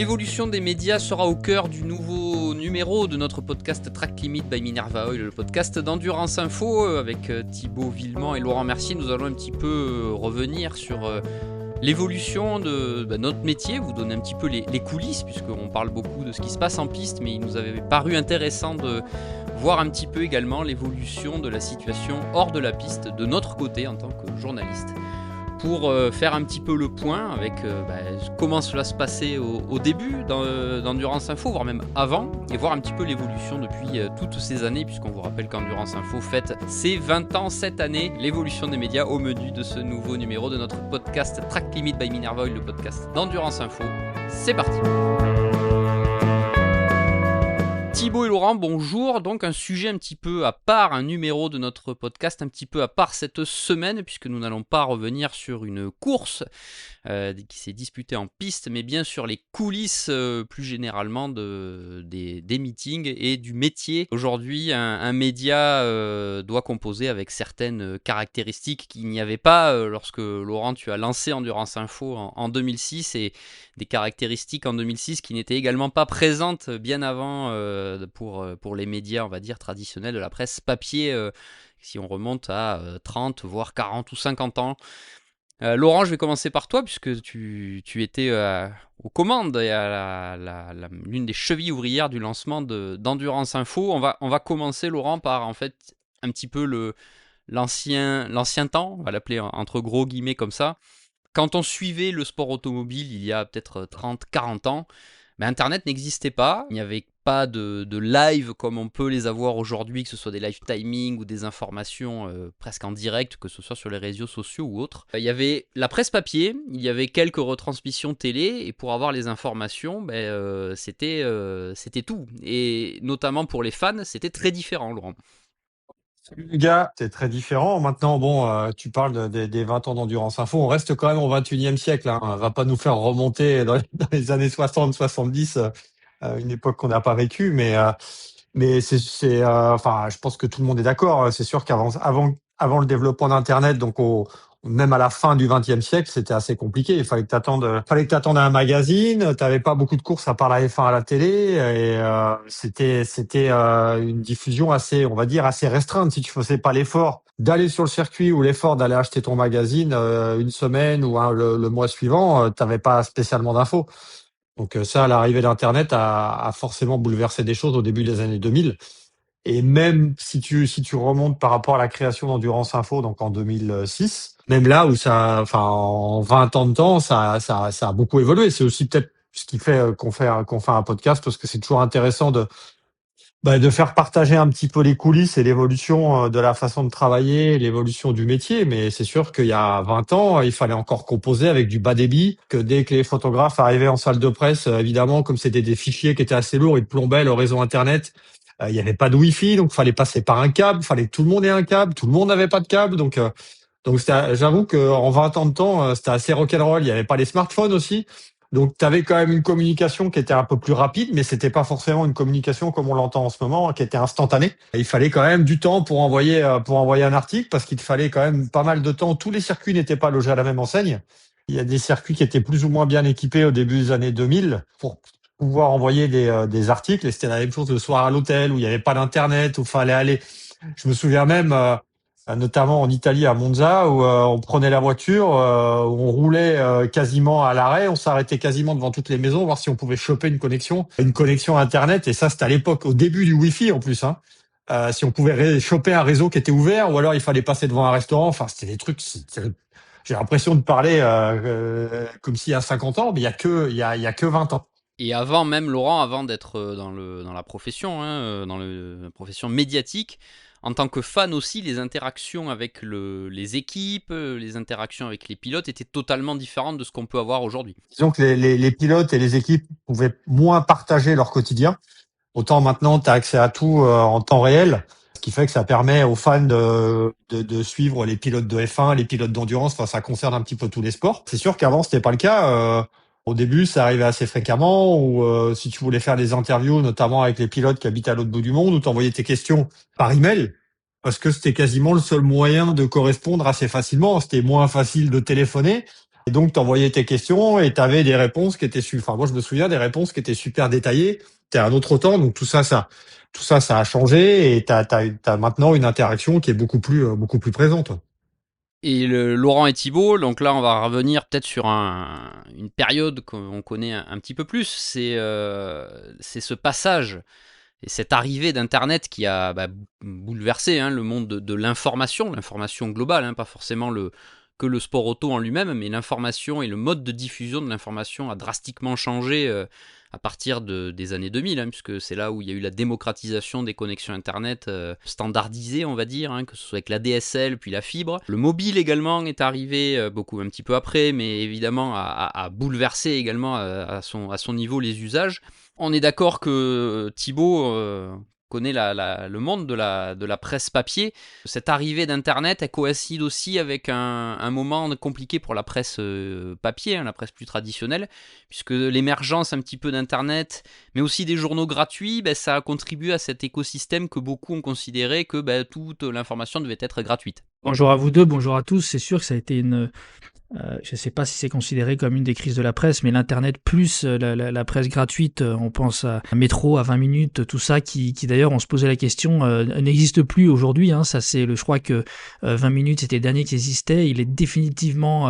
L'évolution des médias sera au cœur du nouveau numéro de notre podcast Track Limit by Minerva Oil, le podcast d'Endurance Info. Avec Thibaut Villemont et Laurent Mercier, nous allons un petit peu revenir sur l'évolution de notre métier, vous donner un petit peu les coulisses, puisqu'on parle beaucoup de ce qui se passe en piste, mais il nous avait paru intéressant de voir un petit peu également l'évolution de la situation hors de la piste, de notre côté en tant que journaliste. Pour faire un petit peu le point avec comment cela se passait au début d'Endurance Info, voire même avant, et voir un petit peu l'évolution depuis toutes ces années, puisqu'on vous rappelle qu'Endurance Info fête ses 20 ans cette année. L'évolution des médias au menu de ce nouveau numéro de notre podcast Track Limit by Minerva Oil, le podcast d'Endurance Info. C'est parti. Thibaut et Laurent, bonjour. Donc un sujet un petit peu à part, un numéro de notre podcast un petit peu à part cette semaine, puisque nous n'allons pas revenir sur une course qui s'est disputée en piste, mais bien sur les coulisses plus généralement des meetings et du métier. Aujourd'hui, un média doit composer avec certaines caractéristiques qu'il n'y avait pas lorsque, Laurent, tu as lancé Endurance Info en 2006, et des caractéristiques en 2006 qui n'étaient également pas présentes bien avant pour les médias, on va dire, traditionnels de la presse papier, si on remonte à 30, voire 40 ou 50 ans. Laurent, je vais commencer par toi, puisque tu étais aux commandes et à l'une des chevilles ouvrières du lancement d'Endurance Info. On va commencer, Laurent, par en fait un petit peu l'ancien temps, on va l'appeler entre gros guillemets comme ça. Quand on suivait le sport automobile il y a peut-être 30, 40 ans, Internet n'existait pas, il n'y avait pas de live comme on peut les avoir aujourd'hui, que ce soit des live timing ou des informations presque en direct, que ce soit sur les réseaux sociaux ou autres. Il y avait la presse papier, il y avait quelques retransmissions télé, et pour avoir les informations, c'était tout. Et notamment pour les fans, c'était très différent, Laurent. Salut les gars, c'est très différent. Maintenant, tu parles des 20 ans d'Endurance Info. On reste quand même au 21e siècle. Hein. On va pas nous faire remonter dans les années 60, 70, une époque qu'on n'a pas vécue. Mais enfin, je pense que tout le monde est d'accord. C'est sûr avant le développement d'Internet, même à la fin du XXe siècle, c'était assez compliqué. Il fallait que t'attendes un magazine. T'avais pas beaucoup de courses à part la F1 à la télé, et c'était une diffusion assez, on va dire, assez restreinte. Si tu faisais pas l'effort d'aller sur le circuit ou l'effort d'aller acheter ton magazine une semaine ou le mois suivant, t'avais pas spécialement d'infos. Donc ça, l'arrivée d'Internet a forcément bouleversé des choses au début des années 2000. Et même si tu remontes par rapport à la création d'Endurance Info, donc en 2006, même là où en 20 ans de temps, ça a beaucoup évolué. C'est aussi peut-être ce qui fait qu'on fait un podcast, parce que c'est toujours intéressant de faire partager un petit peu les coulisses et l'évolution de la façon de travailler, l'évolution du métier. Mais c'est sûr qu'il y a 20 ans, il fallait encore composer avec du bas débit, que dès que les photographes arrivaient en salle de presse, évidemment, comme c'était des fichiers qui étaient assez lourds, ils plombaient le réseau Internet. Il n'y avait pas de Wi-Fi, donc fallait passer par un câble, fallait que tout le monde ait un câble, tout le monde n'avait pas de câble. Donc j'avoue qu'en 20 ans de temps, c'était assez rock'n'roll. Il n'y avait pas les smartphones aussi. Donc, tu avais quand même une communication qui était un peu plus rapide, mais c'était pas forcément une communication comme on l'entend en ce moment, qui était instantanée. Il fallait quand même du temps pour envoyer un article, parce qu'il fallait quand même pas mal de temps. Tous les circuits n'étaient pas logés à la même enseigne. Il y a des circuits qui étaient plus ou moins bien équipés au début des années 2000 pour pouvoir envoyer des articles. Et c'était la même chose le soir à l'hôtel, où il n'y avait pas d'internet, où il fallait aller. Je me souviens même, notamment en Italie à Monza, où on prenait la voiture, où on roulait quasiment à l'arrêt, on s'arrêtait quasiment devant toutes les maisons, voir si on pouvait choper une connexion Internet. Et ça, c'était à l'époque, au début du Wi-Fi en plus. Hein. Si on pouvait choper un réseau qui était ouvert, ou alors il fallait passer devant un restaurant. Enfin, c'était des trucs. J'ai l'impression de parler comme s'il y a 50 ans, mais il y a que 20 ans. Et avant même, Laurent, avant d'être dans la profession, dans la profession médiatique, en tant que fan aussi, les interactions avec les équipes, les interactions avec les pilotes étaient totalement différentes de ce qu'on peut avoir aujourd'hui. Disons que les pilotes et les équipes pouvaient moins partager leur quotidien. Autant maintenant, tu as accès à tout en temps réel, ce qui fait que ça permet aux fans de suivre les pilotes de F1, les pilotes d'endurance. Enfin, ça concerne un petit peu tous les sports. C'est sûr qu'avant, c'était pas le cas. Au début, ça arrivait assez fréquemment, ou si tu voulais faire des interviews, notamment avec les pilotes qui habitent à l'autre bout du monde, ou t'envoyais tes questions par email, parce que c'était quasiment le seul moyen de correspondre assez facilement. C'était moins facile de téléphoner. Et donc, t'envoyais tes questions et t'avais des réponses qui étaient enfin, moi, je me souviens des réponses qui étaient super détaillées. C'était un autre temps. Donc, tout ça a changé et t'as maintenant une interaction qui est beaucoup plus présente. Et Laurent et Thibaut, donc là on va revenir peut-être sur une période qu'on connaît un petit peu plus, c'est ce passage et cette arrivée d'Internet qui a bouleversé le monde de l'information globale, pas forcément que le sport auto en lui-même, mais l'information et le mode de diffusion de l'information a drastiquement changé à partir des années 2000, puisque c'est là où il y a eu la démocratisation des connexions Internet standardisées, on va dire, que ce soit avec la DSL puis la fibre. Le mobile également est arrivé un petit peu après, mais évidemment a bouleversé également à son niveau les usages. On est d'accord que Thibaut connaît le monde de la presse papier. Cette arrivée d'Internet, elle coïncide aussi avec un moment compliqué pour la presse papier, la presse plus traditionnelle, puisque l'émergence un petit peu d'Internet, mais aussi des journaux gratuits, ça a contribué à cet écosystème que beaucoup ont considéré que toute l'information devait être gratuite. Bonjour à vous deux, bonjour à tous. C'est sûr que ça a été je ne sais pas si c'est considéré comme une des crises de la presse, mais l'Internet plus la presse gratuite, on pense à Métro, à 20 minutes, tout ça, qui d'ailleurs, on se posait la question, n'existe plus aujourd'hui. Ça, je crois que 20 minutes, c'était le dernier qui existait. Il est définitivement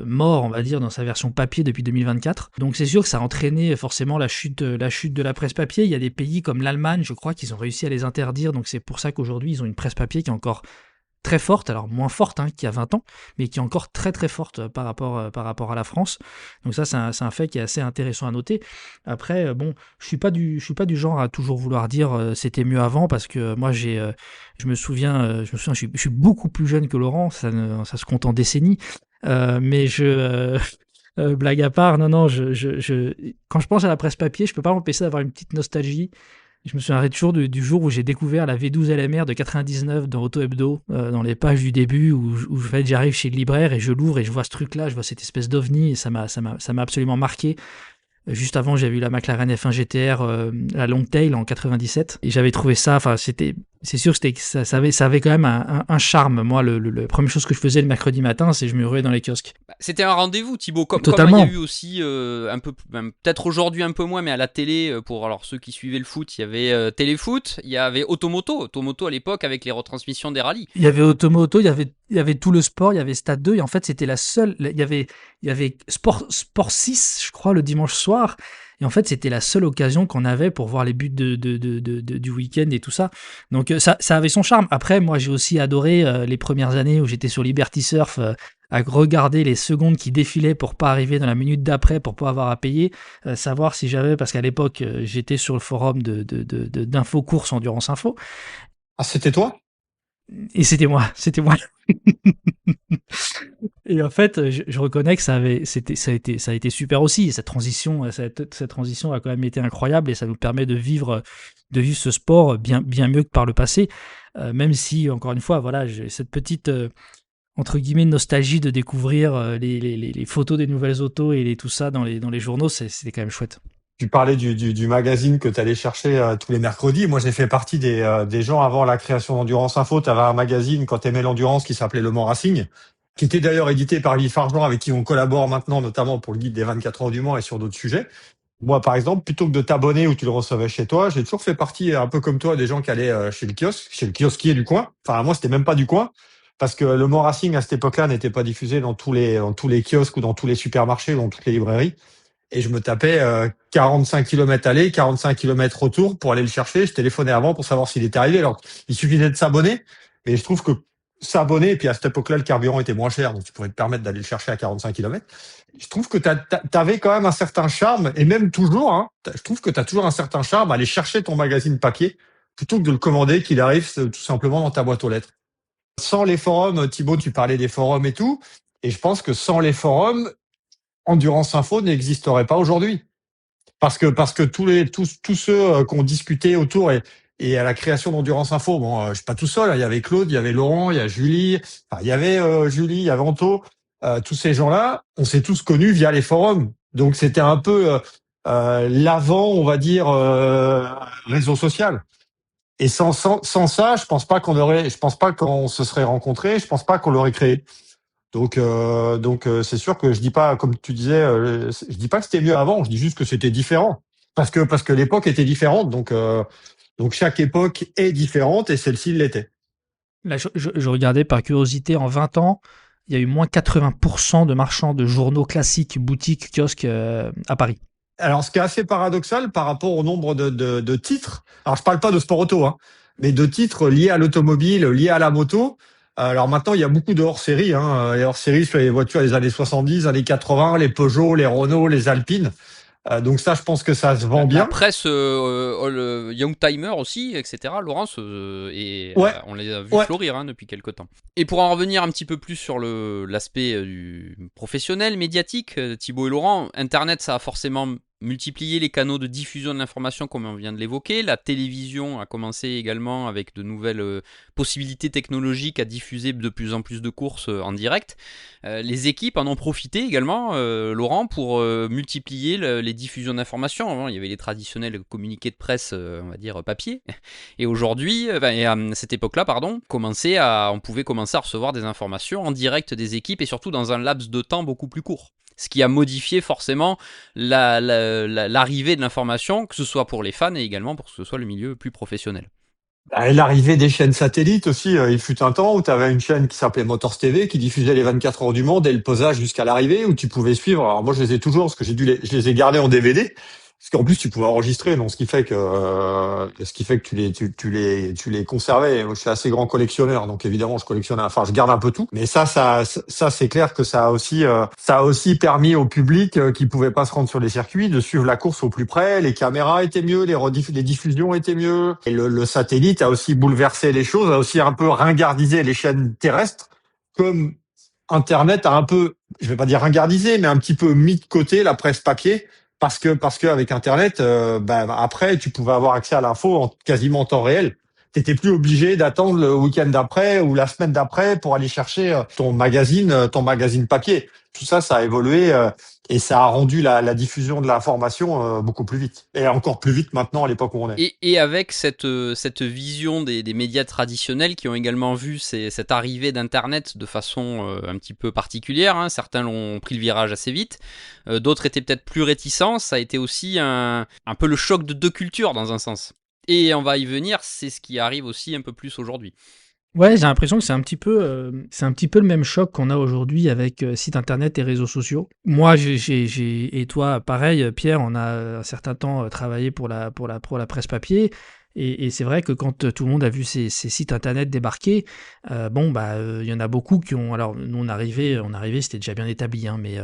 mort, on va dire, dans sa version papier depuis 2024. Donc c'est sûr que ça a entraîné forcément la chute de la presse papier. Il y a des pays comme l'Allemagne, je crois, qu'ils ont réussi à les interdire. Donc c'est pour ça qu'aujourd'hui, ils ont une presse papier qui est encore très forte, alors moins forte qu'il y a 20 ans, mais qui est encore très très forte par rapport à la France. Donc ça, c'est un fait qui est assez intéressant à noter. Après, je suis pas du genre à toujours vouloir dire c'était mieux avant, parce que moi je me souviens, je suis beaucoup plus jeune que Laurent, ça se compte en décennies, mais blague à part, non, quand je pense à la presse papier, je peux pas m'empêcher d'avoir une petite nostalgie. Je me souviendrai toujours du jour où j'ai découvert la V12 LMR de 99 dans Auto Hebdo, dans les pages du début, où en fait, j'arrive chez le libraire et je l'ouvre et je vois ce truc-là, je vois cette espèce d'ovni, et ça m'a absolument marqué. Juste avant, j'avais eu la McLaren F1 GTR, la Longtail en 97, et j'avais trouvé ça, c'est sûr que ça avait quand même un charme. Moi, la première chose que je faisais le mercredi matin, c'est que je me ruais dans les kiosques. C'était un rendez-vous, Thibaut, comme il y a eu aussi un peu, peut-être aujourd'hui un peu moins, mais à la télé, pour alors ceux qui suivaient le foot, il y avait Téléfoot, il y avait Automoto à l'époque avec les retransmissions des rallyes. Il y avait Automoto, il y avait tout le sport, il y avait Stade 2, et en fait c'était la seule, il y avait Sport 6, je crois, le dimanche soir. Et en fait, c'était la seule occasion qu'on avait pour voir les buts du week-end et tout ça. Donc ça avait son charme. Après, moi, j'ai aussi adoré les premières années où j'étais sur Liberty Surf à regarder les secondes qui défilaient pour pas arriver dans la minute d'après, pour pas avoir à payer, savoir si j'avais, parce qu'à l'époque, j'étais sur le forum d'info course Endurance Info. Ah, c'était toi? Et c'était moi. Et en fait, je reconnais que ça a été super aussi. Cette transition a quand même été incroyable, et ça nous permet de vivre ce sport bien mieux que par le passé. Même si, encore une fois, voilà, j'ai cette petite entre guillemets nostalgie de découvrir les photos des nouvelles autos et tout ça dans les journaux. C'était quand même chouette. Tu parlais du magazine que tu allais chercher tous les mercredis. Moi, j'ai fait partie des gens avant la création d'Endurance Info. Tu avais un magazine quand tu aimais l'endurance qui s'appelait Le Mans Racing, qui était d'ailleurs édité par Guy Fargeant, avec qui on collabore maintenant, notamment pour le guide des 24 heures du Mans et sur d'autres sujets. Moi, par exemple, plutôt que de t'abonner ou tu le recevais chez toi, j'ai toujours fait partie, un peu comme toi, des gens qui allaient chez le kiosquier du coin. Enfin, moi, c'était même pas du coin, parce que Le Mans Racing, à cette époque-là, n'était pas diffusé dans tous les kiosques ou dans tous les supermarchés ou dans toutes les librairies. Et je me tapais 45 km aller, 45 km retour pour aller le chercher. Je téléphonais avant pour savoir s'il était arrivé. Alors, il suffisait de s'abonner, mais je trouve que s'abonner, et puis à cette époque-là, le carburant était moins cher, donc tu pouvais te permettre d'aller le chercher à 45 km. Je trouve que t'avais quand même un certain charme, et même toujours, je trouve que t'as toujours un certain charme à aller chercher ton magazine papier, plutôt que de le commander, qu'il arrive tout simplement dans ta boîte aux lettres. Sans les forums, Thibaut, tu parlais des forums et tout, et je pense que sans les forums, Endurance Info n'existerait pas aujourd'hui. Parce que tous ceux qui ont discuté autour et à la création d'Endurance Info, bon, je suis pas tout seul, il y avait Claude, il y avait Laurent, il y a Julie, il y avait Julie, il y avait Anto, tous ces gens-là, on s'est tous connus via les forums. Donc c'était un peu l'avant, on va dire, réseau social. Et sans ça, je pense pas qu'on se serait rencontrés, je pense pas qu'on l'aurait créé. Donc c'est sûr que je dis pas, comme tu disais, je dis pas que c'était mieux avant, je dis juste que c'était différent. Parce que l'époque était différente, donc chaque époque est différente et celle-ci l'était. Là, je regardais par curiosité, en 20 ans, il y a eu moins 80% de marchands de journaux classiques, boutiques, kiosques à Paris. Alors, ce qui est assez paradoxal par rapport au nombre de titres, alors je parle pas de sport auto, hein, mais de titres liés à l'automobile, liés à la moto. Alors maintenant, il y a beaucoup de hors-série, hein, les hors-série sur les voitures des années 70, années 80, les Peugeot, les Renault, les Alpine. Donc ça, je pense que ça se vend La bien. presse, le Youngtimer aussi, etc. Laurence, Ouais, on les a vus ouais. fleurir depuis quelques temps. Et pour en revenir un petit peu plus sur l'aspect du professionnel, médiatique, Thibaut et Laurent, Internet, ça a forcément multiplié les canaux de diffusion de l'information comme on vient de l'évoquer. La télévision a commencé également avec de nouvelles possibilités technologiques à diffuser de plus en plus de courses en direct. Les équipes en ont profité également, Laurent, pour multiplier les diffusions d'informations. Avant, il y avait les traditionnels communiqués de presse, on va dire papier. Et aujourd'hui, et à cette époque-là, pardon, on pouvait commencer à recevoir des informations en direct des équipes et surtout dans un laps de temps beaucoup plus court. Ce qui a modifié forcément l'arrivée de l'information, que ce soit pour les fans et également pour que ce soit le milieu plus professionnel. Et l'arrivée des chaînes satellites aussi, il fut un temps où tu avais une chaîne qui s'appelait Motors TV qui diffusait les 24 heures du monde et le posage jusqu'à l'arrivée où tu pouvais suivre. Alors moi je les ai toujours parce que je les ai gardés en DVD parce qu'en plus tu pouvais enregistrer, donc ce qui fait que tu les conservais. Moi, je suis assez grand collectionneur, donc évidemment je collectionne, enfin je garde un peu tout. Mais ça c'est clair que ça a aussi permis au public qui pouvait pas se rendre sur les circuits de suivre la course au plus près. Les caméras étaient mieux, les diffusions étaient mieux. Et le satellite a aussi bouleversé les choses, a aussi un peu ringardisé les chaînes terrestres, comme Internet a un peu, je vais pas dire ringardisé, mais un petit peu mis de côté la presse papier. Parce que avec Internet, après, tu pouvais avoir accès à l'info quasiment en temps réel. T'étais plus obligé d'attendre le week-end d'après ou la semaine d'après pour aller chercher ton magazine papier. Tout ça, ça a évolué et ça a rendu la diffusion de l'information beaucoup plus vite. Et encore plus vite maintenant à l'époque où on est. Et avec cette vision des médias traditionnels qui ont également vu cette arrivée d'Internet de façon un petit peu particulière, certains l'ont pris le virage assez vite, d'autres étaient peut-être plus réticents, ça a été aussi un peu le choc de deux cultures dans un sens. Et on va y venir, c'est ce qui arrive aussi un peu plus aujourd'hui. Ouais, j'ai l'impression que c'est un petit peu le même choc qu'on a aujourd'hui avec site internet et réseaux sociaux. Moi, et toi, pareil, Pierre, on a un certain temps travaillé pour la presse papier. Et c'est vrai que quand tout le monde a vu ces sites internet débarquer, il y en a beaucoup qui ont. Alors, nous, on arrivait, c'était déjà bien établi, hein, mais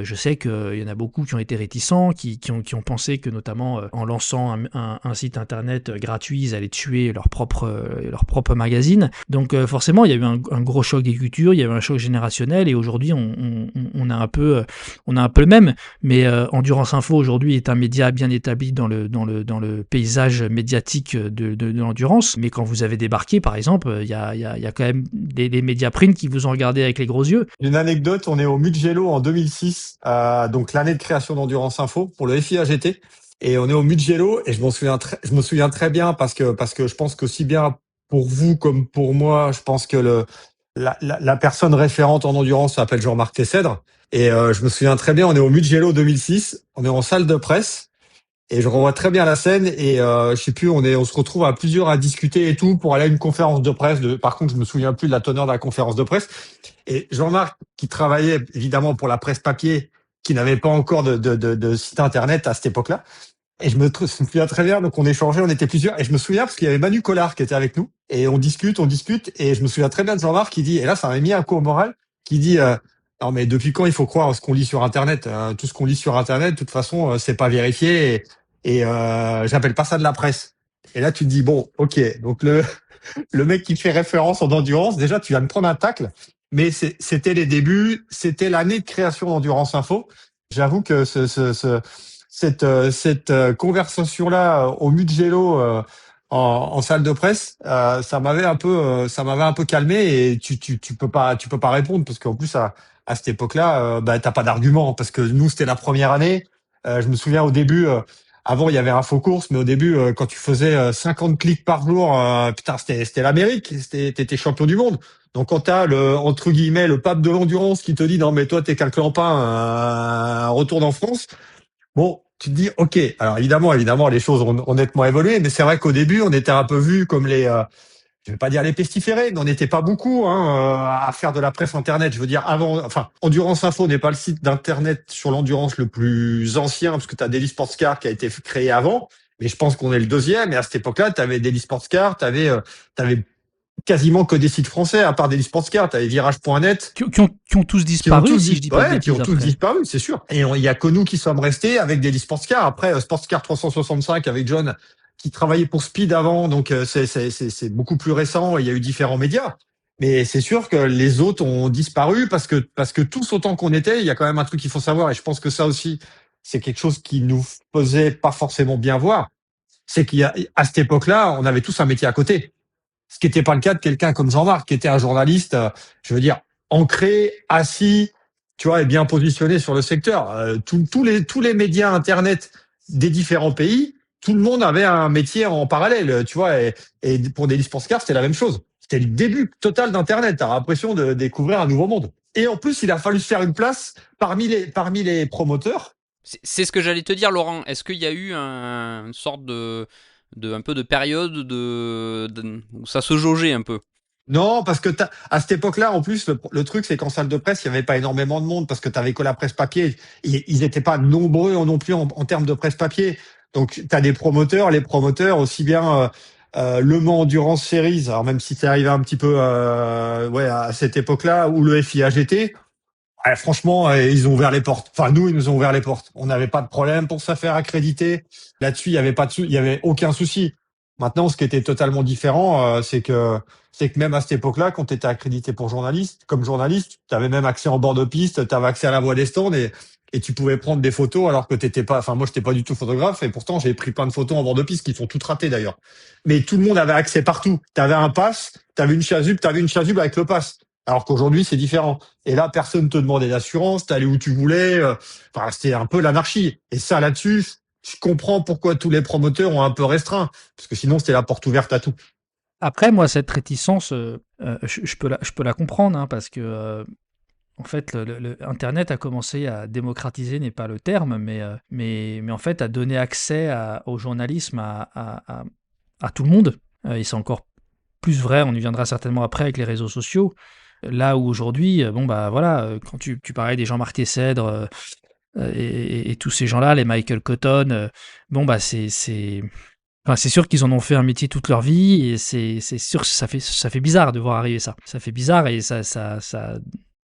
je sais qu'il y en a beaucoup qui ont été réticents, qui ont pensé que notamment en lançant un site internet gratuit, ils allaient tuer leur propre magazine. Donc forcément, il y a eu un gros choc des cultures, il y a eu un choc générationnel, et aujourd'hui, on a un peu le même. Mais Endurance Info aujourd'hui est un média bien établi dans le paysage médiatique de l'endurance. Mais quand vous avez débarqué, par exemple, il y a quand même des médias print qui vous ont regardé avec les gros yeux. Une anecdote, on est au Mugello en 2006, donc l'année de création d'Endurance Info pour le FIAGT. Et on est au Mugello et je me souviens très bien parce que je pense qu'aussi bien pour vous comme pour moi, je pense que la personne référente en endurance s'appelle Jean-Marc Tessèdre. Et je me souviens très bien, on est au Mugello 2006, on est en salle de presse. Et je revois très bien la scène et je sais plus, on se retrouve à plusieurs à discuter et tout pour aller à une conférence de presse. Par contre, je me souviens plus de la teneur de la conférence de presse. Et Jean-Marc, qui travaillait évidemment pour la presse papier, qui n'avait pas encore de site internet à cette époque-là. Et je me souviens très bien, donc on échangeait, on était plusieurs. Et je me souviens parce qu'il y avait Manu Collard qui était avec nous. Et on discute. Et je me souviens très bien de Jean-Marc qui dit, et là ça m'a mis un coup au moral, qui dit non mais depuis quand il faut croire ce qu'on lit sur Internet tout ce qu'on lit sur Internet, de toute façon, c'est pas vérifié. Et j'appelle pas ça de la presse. Et là tu te dis, bon, ok, donc le mec qui fait référence en endurance, déjà tu viens de prendre un tacle. Mais c'était les débuts, c'était l'année de création d'Endurance Info. J'avoue que cette conversation-là au Mugello en salle de presse, ça m'avait un peu calmé et tu peux pas répondre parce qu'en plus à cette époque-là, t'as pas d'argument parce que nous c'était la première année. Je me souviens au début, Avant, il y avait Infocourse, mais au début, quand tu faisais 50 clics par jour, putain, c'était l'Amérique, t'étais champion du monde. Donc quand t'as entre guillemets le pape de l'endurance qui te dit non mais toi t'es qu'un clampin, retourne en France. Bon, tu te dis ok. Alors évidemment les choses ont nettement évolué, mais c'est vrai qu'au début on était un peu vus comme je vais pas dire les pestiférés, mais on n'était pas beaucoup à faire de la presse internet. Je veux dire, avant, enfin, Endurance Info n'est pas le site d'internet sur l'endurance le plus ancien, parce que tu as Daily Sports Car qui a été créé avant, mais je pense qu'on est le deuxième. Et à cette époque-là, tu avais Daily Sports Car, t'avais quasiment que des sites français, à part Daily Sports Car, tu avais Virage.net. Qui ont tous disparu, si je dis pas de Ouais, qui bêtises ont tous après. disparu, c'est sûr. Et il y a que nous qui sommes restés avec Daily Sports Car. Après, Sports Car 365 avec John, qui travaillait pour Speed avant, donc c'est beaucoup plus récent. Il y a eu différents médias, mais c'est sûr que les autres ont disparu parce que tous autant qu'on était, il y a quand même un truc qu'il faut savoir, et je pense que ça aussi c'est quelque chose qui nous faisait pas forcément bien voir, c'est à cette époque-là, on avait tous un métier à côté, ce qui n'était pas le cas de quelqu'un comme Jean-Marc, qui était un journaliste, je veux dire, ancré, assis, tu vois, et bien positionné sur le secteur. Tous les médias internet des différents pays, tout le monde avait un métier en parallèle, tu vois, et pour Daily Sports Car, c'était la même chose. C'était le début total d'Internet. T'as l'impression de découvrir un nouveau monde. Et en plus, il a fallu se faire une place parmi les promoteurs. C'est ce que j'allais te dire, Laurent. Est-ce qu'il y a eu une sorte un peu de période où ça se jaugeait un peu? Non, parce que à cette époque-là, en plus, le truc, c'est qu'en salle de presse, il n'y avait pas énormément de monde parce que tu avais que la presse papier. Ils n'étaient pas nombreux non plus en termes de presse papier. Donc, tu as des promoteurs, les promoteurs, aussi bien Le Mans Endurance Series, alors même si c'est arrivé un petit peu ouais, à cette époque-là, ou le FIAGT, ouais, franchement, ils ont ouvert les portes. Enfin, nous, ils nous ont ouvert les portes. On n'avait pas de problème pour se faire accréditer. Là-dessus, il y avait aucun souci. Maintenant, ce qui était totalement différent, c'est que même à cette époque-là, quand tu étais accrédité pour journaliste, comme journaliste, tu avais même accès en bord de piste, tu avais accès à la voie des stands et tu pouvais prendre des photos alors que t'étais pas. Enfin, moi, j'étais pas du tout photographe et pourtant, j'ai pris plein de photos en bord de piste qui sont toutes ratées d'ailleurs. Mais tout le monde avait accès partout. Tu avais un pass, tu avais une chasuble avec le pass. Alors qu'aujourd'hui, c'est différent. Et là, personne te demandait d'assurance, t'allais où tu voulais. Enfin, c'était un peu l'anarchie. Et ça, là-dessus, je comprends pourquoi tous les promoteurs ont un peu restreint, parce que sinon, c'était la porte ouverte à tout. Après, moi, cette réticence, je peux la comprendre, hein, parce que, en fait, Internet a commencé à démocratiser, n'est pas le terme, mais en fait, à donner accès au journalisme à tout le monde. Et c'est encore plus vrai, on y viendra certainement après avec les réseaux sociaux. Là où aujourd'hui, bon, bah voilà, quand tu parlais des Jean-Marc Tessèdre et tous ces gens-là, les Michael Cotton, bon, bah enfin, c'est sûr qu'ils en ont fait un métier toute leur vie et c'est sûr que ça fait bizarre de voir arriver ça. Ça fait bizarre et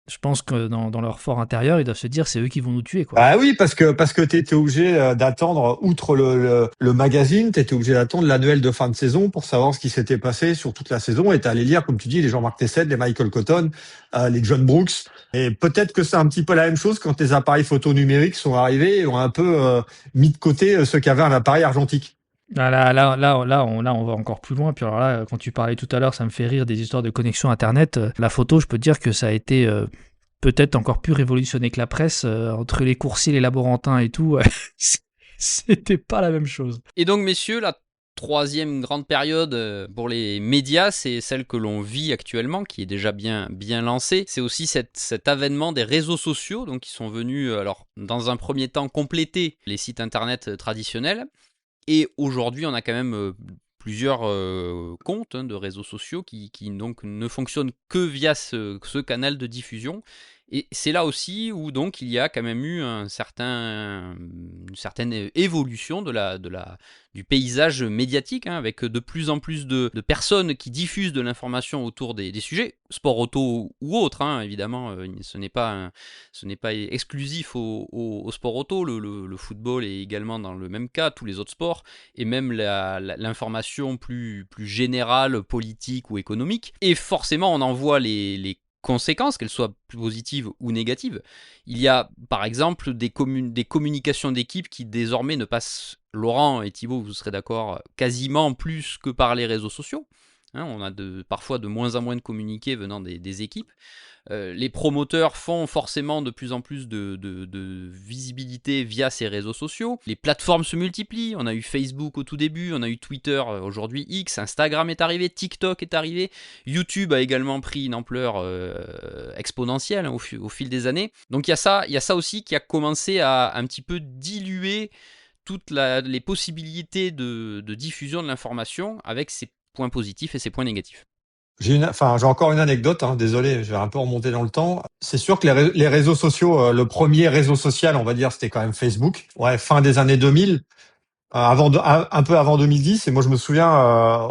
je pense que dans leur fort intérieur, ils doivent se dire c'est eux qui vont nous tuer, quoi. Ah oui, parce que t'étais obligé d'attendre, outre le magazine, t'étais obligé d'attendre l'annuel de fin de saison pour savoir ce qui s'était passé sur toute la saison et t'allais lire, comme tu dis, les Jean-Marc Tessèdre, les Michael Cotton, les John Brooks. Et peut-être que c'est un petit peu la même chose quand les appareils photo numériques sont arrivés et ont un peu mis de côté ceux qui avaient un appareil argentique. Là, on va encore plus loin. Puis alors là, quand tu parlais tout à l'heure, ça me fait rire des histoires de connexion Internet. La photo, je peux te dire que ça a été peut-être encore plus révolutionné que la presse. Entre les coursiers, les laborantins et tout, c'était pas la même chose. Et donc, messieurs, la troisième grande période pour les médias, c'est celle que l'on vit actuellement, qui est déjà bien lancée. C'est aussi cet avènement des réseaux sociaux, donc qui sont venus, alors, dans un premier temps, compléter les sites internet traditionnels. Et aujourd'hui, on a quand même plusieurs comptes de réseaux sociaux qui donc ne fonctionnent que via ce canal de diffusion. Et c'est là aussi où donc il y a quand même eu une certaine évolution du paysage médiatique, hein, avec de plus en plus de personnes qui diffusent de l'information autour des sujets, sport auto ou autre, hein, évidemment, ce n'est pas exclusif au sport auto, le football est également dans le même cas, tous les autres sports, et même l'information plus générale, politique ou économique. Et forcément, on en voit les conséquences, qu'elles soient positives ou négatives. Il y a par exemple des communications d'équipe qui désormais ne passent, Laurent et Thibaut, vous serez d'accord, quasiment plus que par les réseaux sociaux. On a parfois de moins en moins de communiqués venant des équipes. Les promoteurs font forcément de plus en plus de visibilité via ces réseaux sociaux. Les plateformes se multiplient. On a eu Facebook au tout début, on a eu Twitter aujourd'hui, X, Instagram est arrivé, TikTok est arrivé. YouTube a également pris une ampleur exponentielle au fil des années. Donc il y a ça aussi qui a commencé à un petit peu diluer toutes les possibilités de diffusion de l'information avec ses points positifs et ses points négatifs. J'ai encore une anecdote, hein, désolé, je vais un peu remonter dans le temps. C'est sûr que les réseaux sociaux, le premier réseau social, on va dire, c'était quand même Facebook. Ouais, fin des années 2000, un peu avant 2010. Et moi, je me souviens,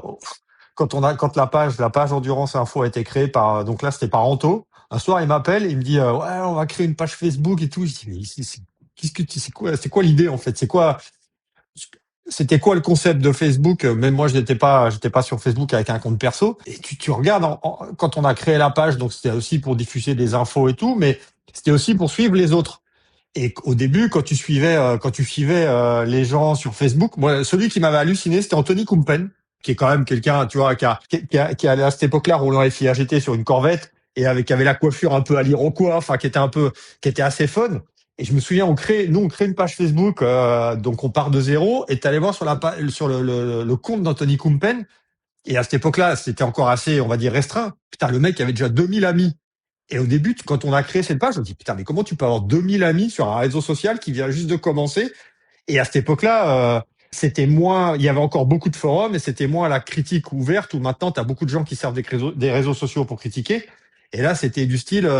quand la page Endurance Info a été créée donc là, c'était par Anto. Un soir, il m'appelle, il me dit, ouais, on va créer une page Facebook et tout. Je dis, mais c'est quoi l'idée, en fait? C'était quoi le concept de Facebook? Même moi, j'étais pas sur Facebook avec un compte perso. Et tu regardes quand on a créé la page, donc c'était aussi pour diffuser des infos et tout, mais c'était aussi pour suivre les autres. Et au début, quand tu suivais les gens sur Facebook, moi, celui qui m'avait halluciné, c'était Anthony Kumpen, qui est quand même quelqu'un, tu vois, qui allait à cette époque-là roulant FI AGT sur une Corvette et qui avait la coiffure un peu à l'Iroquois, enfin, qui était assez fun. Et je me souviens, on crée une page Facebook, donc on part de zéro, et t'allais voir sur le compte d'Anthony Kumpen. Et à cette époque-là, c'était encore assez, on va dire, restreint. Putain, le mec avait déjà 2000 amis. Et au début, quand on a créé cette page, on dit, putain, mais comment tu peux avoir 2000 amis sur un réseau social qui vient juste de commencer? Et à cette époque-là, c'était moins, il y avait encore beaucoup de forums et c'était moins la critique ouverte où maintenant, tu as beaucoup de gens qui servent des réseaux sociaux pour critiquer. Et là, c'était du style,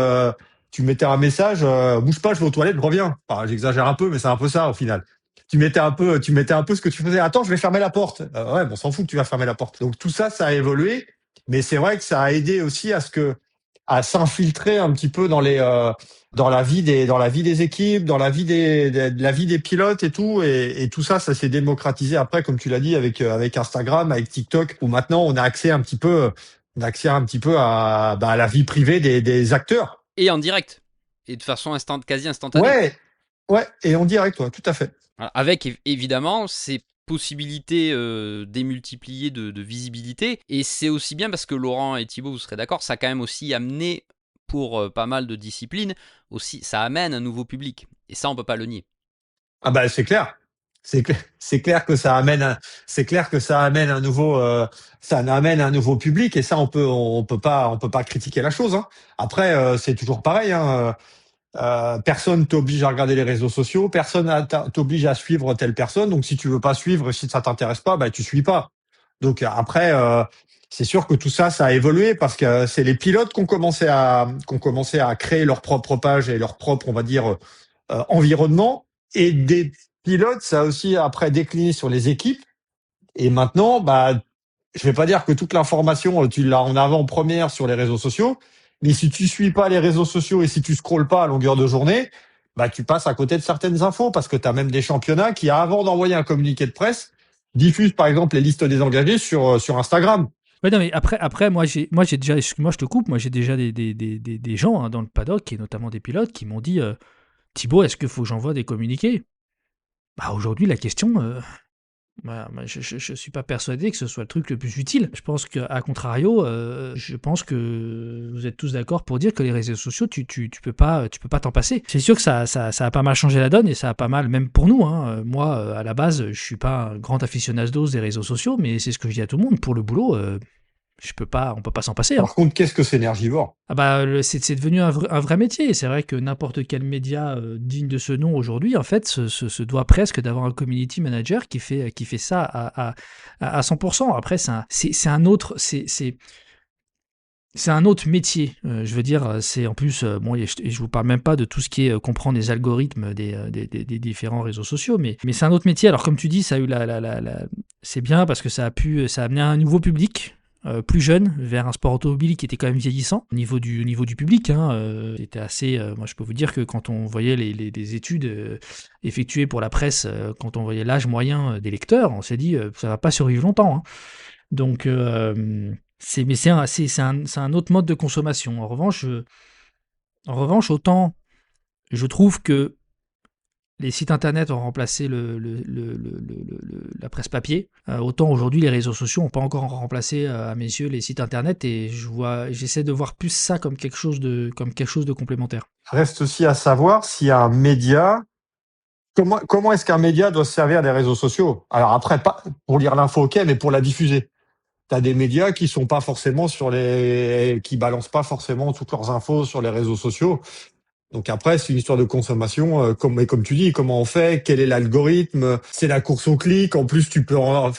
tu mettais un message, bouge pas, je vais aux toilettes, je reviens. Enfin, j'exagère un peu, mais c'est un peu ça au final. Tu mettais un peu ce que tu faisais. Attends, je vais fermer la porte. Ouais, bon, on s'en fout que tu vas fermer la porte. Donc tout ça, ça a évolué. Mais c'est vrai que ça a aidé aussi à s'infiltrer un petit peu dans la vie des équipes, dans la vie la vie des pilotes et tout. Et tout ça, ça s'est démocratisé après, comme tu l'as dit, avec Instagram, avec TikTok, où maintenant on a accès un petit peu à la vie privée des acteurs. Et en direct. Et de façon quasi instantanée. Ouais, et en direct, ouais, tout à fait. Avec évidemment ces possibilités démultipliées de visibilité. Et c'est aussi bien parce que Laurent et Thibaut, vous serez d'accord, ça a quand même aussi amené, pour pas mal de disciplines, aussi, ça amène un nouveau public. Et ça, on peut pas le nier. Ah bah c'est clair. C'est clair que ça amène ça amène un nouveau public et ça on peut pas critiquer la chose, hein. Après c'est toujours pareil, hein. Personne t'oblige à regarder les réseaux sociaux, personne t'oblige à suivre telle personne. Donc si tu veux pas suivre, si ça t'intéresse pas, bah tu suis pas. Donc après c'est sûr que tout ça a évolué parce que c'est les pilotes qui ont commencé à créer leur propre page et leur propre, on va dire, environnement, et des pilotes, ça a aussi après décliné sur les équipes. Et maintenant, bah, je vais pas dire que toute l'information, tu l'as en avant-première sur les réseaux sociaux, mais si tu suis pas les réseaux sociaux et si tu scrolles pas à longueur de journée, bah, tu passes à côté de certaines infos parce que tu as même des championnats qui, avant d'envoyer un communiqué de presse, diffusent par exemple les listes des engagés sur Instagram. Ouais, non, mais après moi, j'ai déjà, excuse-moi, je te coupe, moi, j'ai déjà des gens, hein, dans le paddock, et notamment des pilotes, qui m'ont dit, Thibaut, est-ce qu'il faut que j'envoie des communiqués? Bah, aujourd'hui, la question, moi, je suis pas persuadé que ce soit le truc le plus utile. Je pense qu'à contrario, je pense que vous êtes tous d'accord pour dire que les réseaux sociaux, tu peux pas t'en passer. C'est sûr que ça a pas mal changé la donne, et ça a pas mal, même pour nous, hein. Moi, à la base, je suis pas un grand aficionado des réseaux sociaux, mais c'est ce que je dis à tout le monde. Pour le boulot, on peut pas s'en passer, hein. Par contre, qu'est-ce que c'est énergivore? Ah bah, c'est devenu un vrai métier. C'est vrai que n'importe quel média digne de ce nom aujourd'hui, en fait, se doit presque d'avoir un community manager qui fait ça à 100%. Après, c'est un autre métier. Je veux dire, c'est en plus, bon, et je vous parle même pas de tout ce qui est comprendre les algorithmes des différents réseaux sociaux, mais c'est un autre métier. Alors, comme tu dis, ça a eu c'est bien parce que ça a amené un nouveau public, plus jeune, vers un sport automobile qui était quand même vieillissant au niveau du public, hein. C'était assez, moi je peux vous dire que quand on voyait les études effectuées pour la presse, quand on voyait l'âge moyen des lecteurs, on s'est dit, ça va pas survivre longtemps, hein. Donc c'est un autre mode de consommation. En revanche, autant je trouve que les sites internet ont remplacé la presse papier. Autant aujourd'hui, les réseaux sociaux n'ont pas encore remplacé, à mes yeux, les sites internet, et j'essaie de voir plus ça comme quelque chose de complémentaire. Reste aussi à savoir si un média, comment est-ce qu'un média doit se servir des réseaux sociaux? Alors après, pas pour lire l'info, ok, mais pour la diffuser. T'as des médias qui sont pas forcément qui balancent pas forcément toutes leurs infos sur les réseaux sociaux. Donc après, c'est une histoire de consommation. Comme tu dis, comment on fait? Quel est l'algorithme? C'est la course au clic. En plus, tu peux en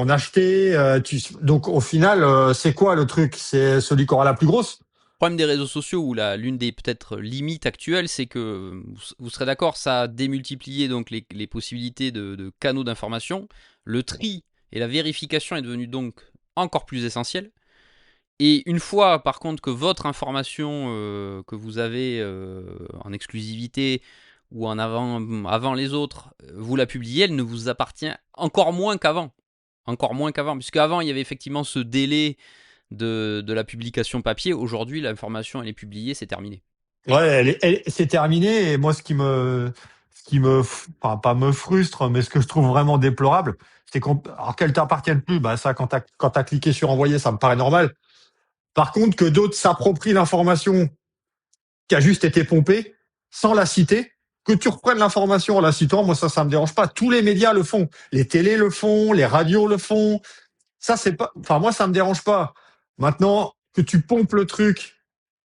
acheter. Donc au final, c'est quoi le truc? C'est celui qui aura la plus grosse. Le problème des réseaux sociaux, ou l'une des peut-être limites actuelles, c'est que vous serez d'accord, ça a démultiplié donc les possibilités de canaux d'information. Le tri et la vérification est devenu donc encore plus essentiel. Et une fois par contre que votre information que vous avez en exclusivité ou avant les autres, vous la publiez, elle ne vous appartient encore moins qu'avant. Encore moins qu'avant, puisque avant il y avait effectivement ce délai de la publication papier. Aujourd'hui, l'information elle est publiée, c'est terminé. Ouais, c'est terminé. Et moi, enfin, pas me frustre, mais ce que je trouve vraiment déplorable, c'est alors qu'elle t'appartienne plus, bah ça, quand t'as cliqué sur envoyer, ça me paraît normal. Par contre, que d'autres s'approprient l'information qui a juste été pompée sans la citer, que tu reprennes l'information en la citant, moi ça me dérange pas. Tous les médias le font, les télés le font, les radios le font. Ça c'est pas, enfin moi ça me dérange pas. Maintenant que tu pompes le truc,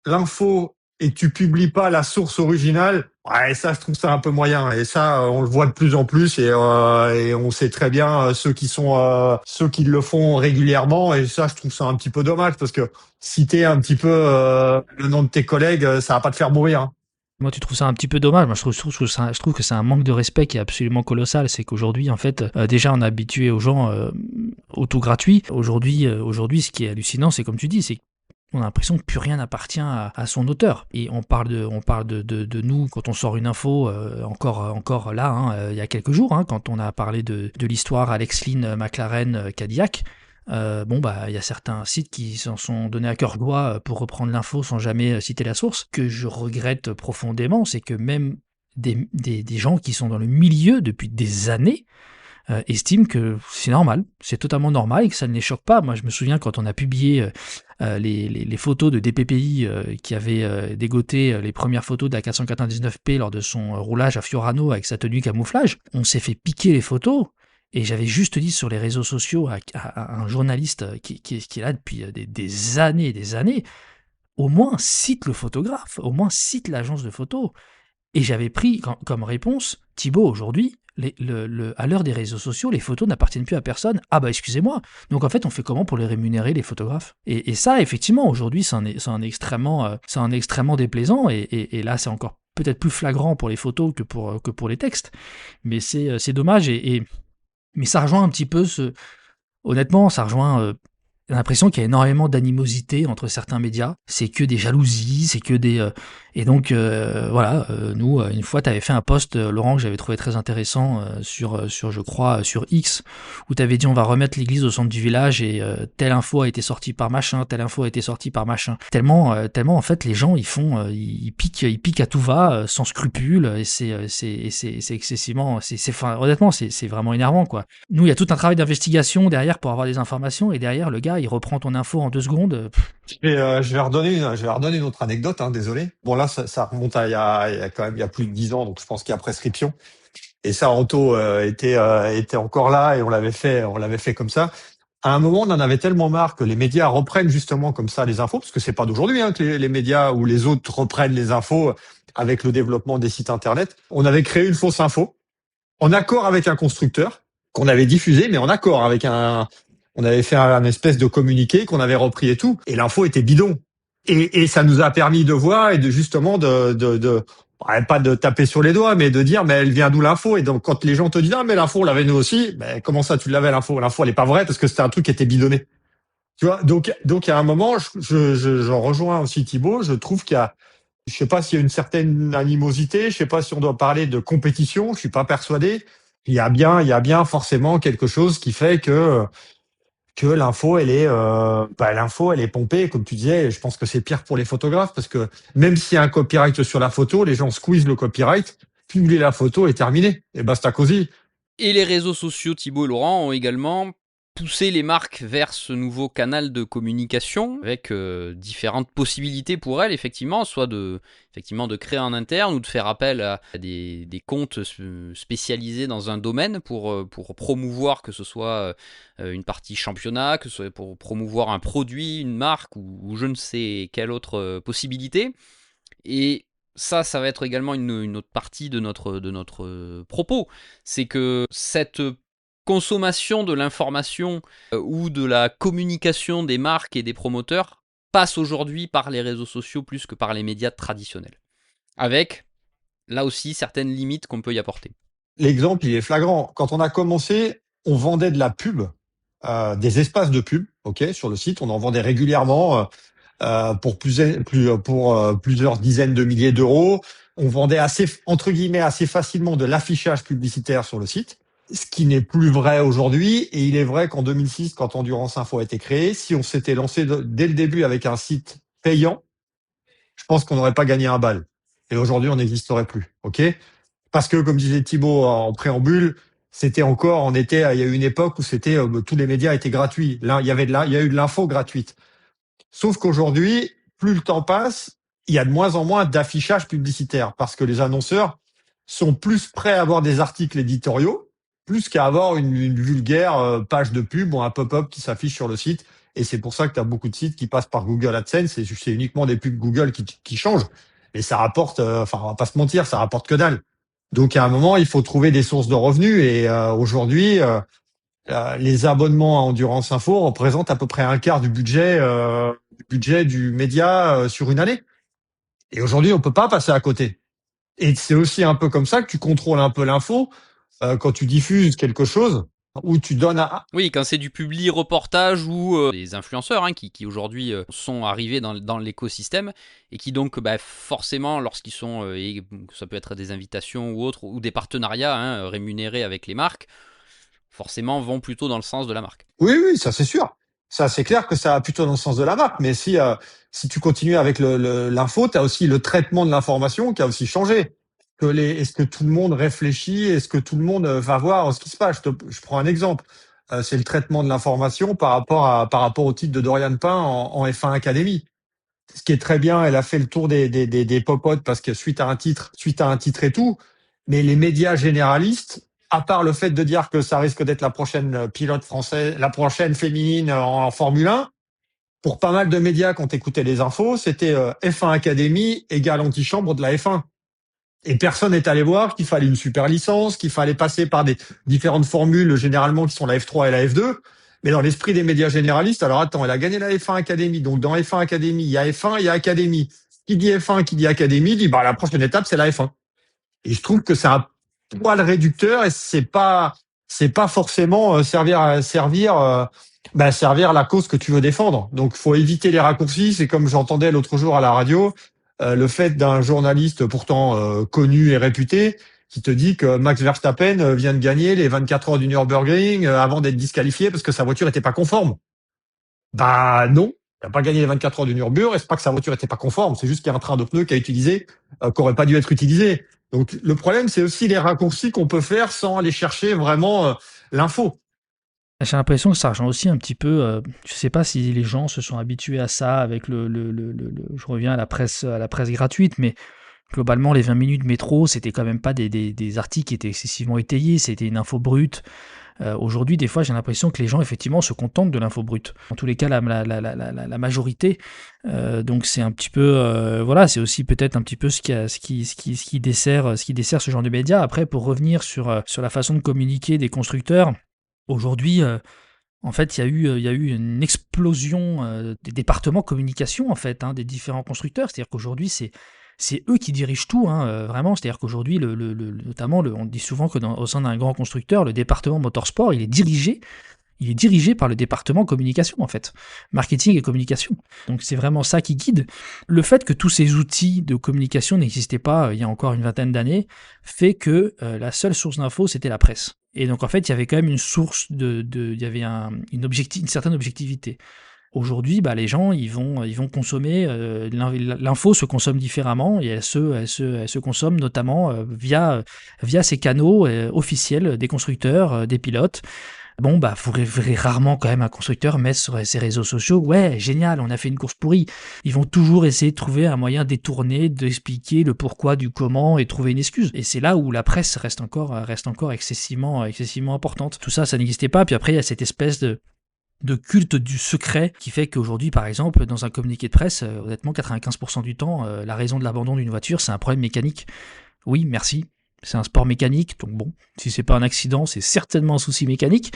l'info, et que tu publies pas la source originale, ouais, ça je trouve ça un peu moyen. Et ça on le voit de plus en plus, et on sait très bien ceux qui le font régulièrement, et ça je trouve ça un petit peu dommage, parce que citer un petit peu le nom de tes collègues, ça va pas te faire mourir, hein. Moi, tu trouves ça un petit peu dommage. Moi, je trouve que c'est un manque de respect qui est absolument colossal. C'est qu'aujourd'hui, en fait, déjà, on a habitué aux gens au tout gratuit. Aujourd'hui, ce qui est hallucinant, c'est comme tu dis, c'est on a l'impression que plus rien n'appartient à son auteur. Et on parle de nous quand on sort une info, encore là, il y a quelques jours, quand on a parlé de l'histoire Alex Lynn McLaren Cadillac. Il y a certains sites qui s'en sont donnés à cœur joie pour reprendre l'info sans jamais citer la source. Que je regrette profondément, c'est que même des gens qui sont dans le milieu depuis des années estiment que c'est normal, c'est totalement normal et que ça ne les choque pas. Moi, je me souviens quand on a publié les photos de DPPI qui avait dégoté les premières photos de la 499p lors de son roulage à Fiorano avec sa tenue camouflage, on s'est fait piquer les photos. Et j'avais juste dit sur les réseaux sociaux à un journaliste qui est là depuis des années et des années, au moins cite le photographe, au moins cite l'agence de photos. Et j'avais pris comme réponse, Thibaut, aujourd'hui, à l'heure des réseaux sociaux, les photos n'appartiennent plus à personne. Ah bah excusez-moi. Donc en fait, on fait comment pour les rémunérer, les photographes? Et ça, effectivement, aujourd'hui, c'est un extrêmement déplaisant. Et là, c'est encore peut-être plus flagrant pour les photos que pour les textes. Mais c'est dommage. Mais ça rejoint un petit peu honnêtement, ça rejoint l'impression qu'il y a énormément d'animosité entre certains médias. C'est que des jalousies, c'est que des... et donc, voilà, nous, une fois, tu avais fait un post, Laurent, que j'avais trouvé très intéressant je crois, sur X, où tu avais dit on va remettre l'église au centre du village et telle info a été sortie par machin, telle info a été sortie par machin. Tellement, en fait, les gens, ils piquent à tout va, sans scrupule, et c'est excessivement... honnêtement, c'est vraiment énervant, quoi. Nous, il y a tout un travail d'investigation derrière pour avoir des informations, et derrière, le gars, il reprend ton info en 2 secondes. Je vais redonner une autre anecdote, désolé. Bon là, ça remonte il y a quand même, il y a plus de 10 ans, donc je pense qu'il y a prescription. Et ça, Anto était encore là, et on l'avait fait comme ça. À un moment, on en avait tellement marre que les médias reprennent justement comme ça les infos, parce que c'est pas d'aujourd'hui que les médias ou les autres reprennent les infos avec le développement des sites internet. On avait créé une fausse info en accord avec un constructeur qu'on avait diffusé, mais en accord avec on avait fait un espèce de communiqué qu'on avait repris et tout, et l'info était bidon. Et ça nous a permis de voir et de justement pas de taper sur les doigts, mais de dire, mais elle vient d'où l'info? Et donc, quand les gens te disent, ah, mais l'info, on l'avait nous aussi, ben, comment ça, tu l'avais, l'info? L'info, elle est pas vraie parce que c'était un truc qui était bidonné. Tu vois? Donc, à un moment, j'en rejoins aussi Thibaut, je trouve je sais pas s'il y a une certaine animosité, je sais pas si on doit parler de compétition, je suis pas persuadé. Il y a bien forcément quelque chose qui fait que que l'info, elle est pompée, comme tu disais. Je pense que c'est pire pour les photographes parce que même s'il y a un copyright sur la photo, les gens squeezent le copyright, publient la photo et terminé. Et basta cosy. Et les réseaux sociaux, Thibaut et Laurent, ont également poussé les marques vers ce nouveau canal de communication avec différentes possibilités pour elles, effectivement, soit de créer en interne ou de faire appel à des comptes spécialisés dans un domaine pour promouvoir, que ce soit une partie championnat, que ce soit pour promouvoir un produit, une marque ou je ne sais quelle autre possibilité. Et ça va être également une autre partie de notre propos. C'est que cette consommation de l'information ou de la communication des marques et des promoteurs passe aujourd'hui par les réseaux sociaux plus que par les médias traditionnels. Avec, là aussi, certaines limites qu'on peut y apporter. L'exemple, il est flagrant. Quand on a commencé, on vendait de la pub, des espaces de pub, sur le site. On en vendait régulièrement pour plusieurs dizaines de milliers d'euros. On vendait entre guillemets, assez facilement de l'affichage publicitaire sur le site, ce qui n'est plus vrai aujourd'hui. Et il est vrai qu'en 2006, quand Endurance Info a été créé, si on s'était lancé dès le début avec un site payant, je pense qu'on n'aurait pas gagné un bal. Et aujourd'hui, on n'existerait plus, Parce que, comme disait Thibaut en préambule, il y a eu une époque où tous les médias étaient gratuits. Là, il y a eu de l'info gratuite. Sauf qu'aujourd'hui, plus le temps passe, il y a de moins en moins d'affichage publicitaire parce que les annonceurs sont plus prêts à avoir des articles éditoriaux plus qu'à avoir une vulgaire page de pub ou un pop-up qui s'affiche sur le site. Et c'est pour ça que tu as beaucoup de sites qui passent par Google AdSense. C'est uniquement des pubs Google qui changent. Et ça rapporte, on va pas se mentir, ça rapporte que dalle. Donc à un moment, il faut trouver des sources de revenus. Et aujourd'hui, les abonnements à Endurance Info représentent à peu près un quart du budget du média sur une année. Et aujourd'hui, on peut pas passer à côté. Et c'est aussi un peu comme ça que tu contrôles un peu l'info quand tu diffuses quelque chose où tu donnes à... Oui, quand c'est du publi reportage ou des influenceurs qui aujourd'hui sont arrivés dans l'écosystème et qui donc forcément lorsqu'ils sont, ça peut être des invitations ou autres, ou des partenariats rémunérés avec les marques, forcément vont plutôt dans le sens de la marque. Oui, ça c'est sûr. Ça, c'est clair que ça va plutôt dans le sens de la marque. Mais si tu continues avec l'info, tu as aussi le traitement de l'information qui a aussi changé. Est-ce que tout le monde réfléchit? Est-ce que tout le monde va voir ce qui se passe? Je prends un exemple. C'est le traitement de l'information par rapport au titre de Dorian Pain en F1 Academy. Ce qui est très bien, elle a fait le tour des popotes parce que suite à un titre et tout. Mais les médias généralistes, à part le fait de dire que ça risque d'être la prochaine pilote française, la prochaine féminine en Formule 1, pour pas mal de médias quand écoutait les infos, c'était F1 Academy égale antichambre de la F1. Et personne n'est allé voir qu'il fallait une super licence, qu'il fallait passer par des différentes formules, généralement qui sont la F3 et la F2. Mais dans l'esprit des médias généralistes, alors attends, elle a gagné la F1 Academy. Donc dans F1 Academy, il y a F1, il y a Academy. Qui dit F1, qui dit Academy, dit la prochaine étape, c'est la F1. Et je trouve que c'est un poil réducteur et c'est pas forcément servir la cause que tu veux défendre. Donc faut éviter les raccourcis. C'est comme j'entendais l'autre jour à la radio, le fait d'un journaliste pourtant connu et réputé qui te dit que Max Verstappen vient de gagner les 24 heures du Nürburgring avant d'être disqualifié parce que sa voiture était pas conforme. Bah non, il n'a pas gagné les 24 heures du Nürburgring et c'est pas que sa voiture était pas conforme, c'est juste qu'il y a un train de pneus qui a utilisé, qui aurait pas dû être utilisé. Donc le problème, c'est aussi les raccourcis qu'on peut faire sans aller chercher vraiment l'info. J'ai l'impression que ça change aussi un petit peu. Je sais pas si les gens se sont habitués à ça avec je reviens à la presse gratuite, mais globalement, les 20 minutes métro, c'était quand même pas des articles qui étaient excessivement étayés, c'était une info brute. Aujourd'hui, des fois, j'ai l'impression que les gens, effectivement, se contentent de l'info brute. En tous les cas, la majorité. Donc, c'est un petit peu... voilà, c'est aussi peut-être un petit peu ce qui dessert ce genre de médias. Après, pour revenir sur la façon de communiquer des constructeurs, aujourd'hui... en fait, il y a eu une explosion des départements communication, en fait, des différents constructeurs. C'est-à-dire qu'aujourd'hui, c'est eux qui dirigent tout, vraiment. C'est-à-dire qu'aujourd'hui, notamment, on dit souvent qu'au sein d'un grand constructeur, le département motorsport, il est dirigé il est dirigé par le département communication, en fait, marketing et communication. Donc c'est vraiment ça qui guide. Le fait que tous ces outils de communication n'existaient pas il y a encore une vingtaine d'années fait que la seule source d'infos, c'était la presse. Et donc en fait, il y avait quand même une source il y avait une certaine objectivité. Aujourd'hui, les gens, ils vont consommer, l'info se consomme différemment et elle se consomme notamment via ces canaux officiels des constructeurs, des pilotes. Bon, vous verrez rarement quand même un constructeur mettre sur ses réseaux sociaux, ouais, génial, on a fait une course pourrie. Ils vont toujours essayer de trouver un moyen détourné d'expliquer le pourquoi du comment et trouver une excuse. Et c'est là où la presse reste encore excessivement importante. Tout ça, ça n'existait pas. Puis après, il y a cette espèce de culte du secret qui fait qu'aujourd'hui, par exemple, dans un communiqué de presse, honnêtement, 95% du temps, la raison de l'abandon d'une voiture, c'est un problème mécanique. Oui, merci. C'est un sport mécanique, donc bon, si c'est pas un accident, c'est certainement un souci mécanique.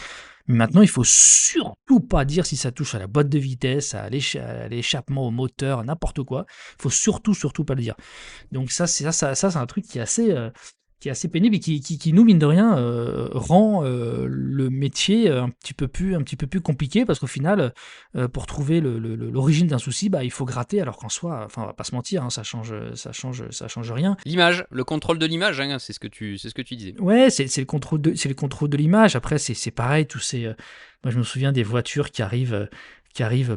Mais maintenant, il faut surtout pas dire si ça touche à la boîte de vitesse, à l'échappement, au moteur, n'importe quoi. Il faut surtout pas le dire. Donc ça, c'est un truc qui est assez pénible et qui nous, mine de rien, rend le métier un petit peu plus compliqué parce qu'au final, pour trouver l'origine d'un souci, il faut gratter alors qu'en soi, enfin, on va pas se mentir, hein, ça change rien. L'image, le contrôle de l'image, hein, c'est ce que tu disais. Ouais, c'est le contrôle de l'image. Après, c'est pareil, moi, je me souviens des voitures qui arrivent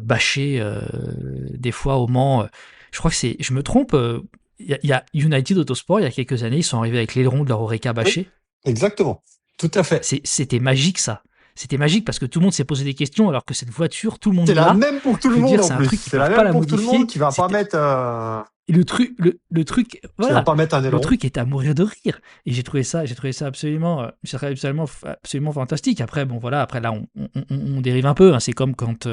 bâchées des fois au Mans. Je crois que je me trompe. Il y a United Autosport, il y a quelques années, ils sont arrivés avec l'aileron de leur Oreca bâché. Oui, exactement, tout à fait. C'était magique, ça. C'était magique parce que tout le monde s'est posé des questions alors que cette voiture, tout le monde c'est l'a. la même pour tout le monde en plus. C'est la même pour tout le monde qui va pas mettre. Et le truc, voilà, va pas mettre un aileron. Le truc est à mourir de rire. Et j'ai trouvé ça absolument fantastique. Après, bon voilà, là on dérive un peu. Hein. C'est comme quand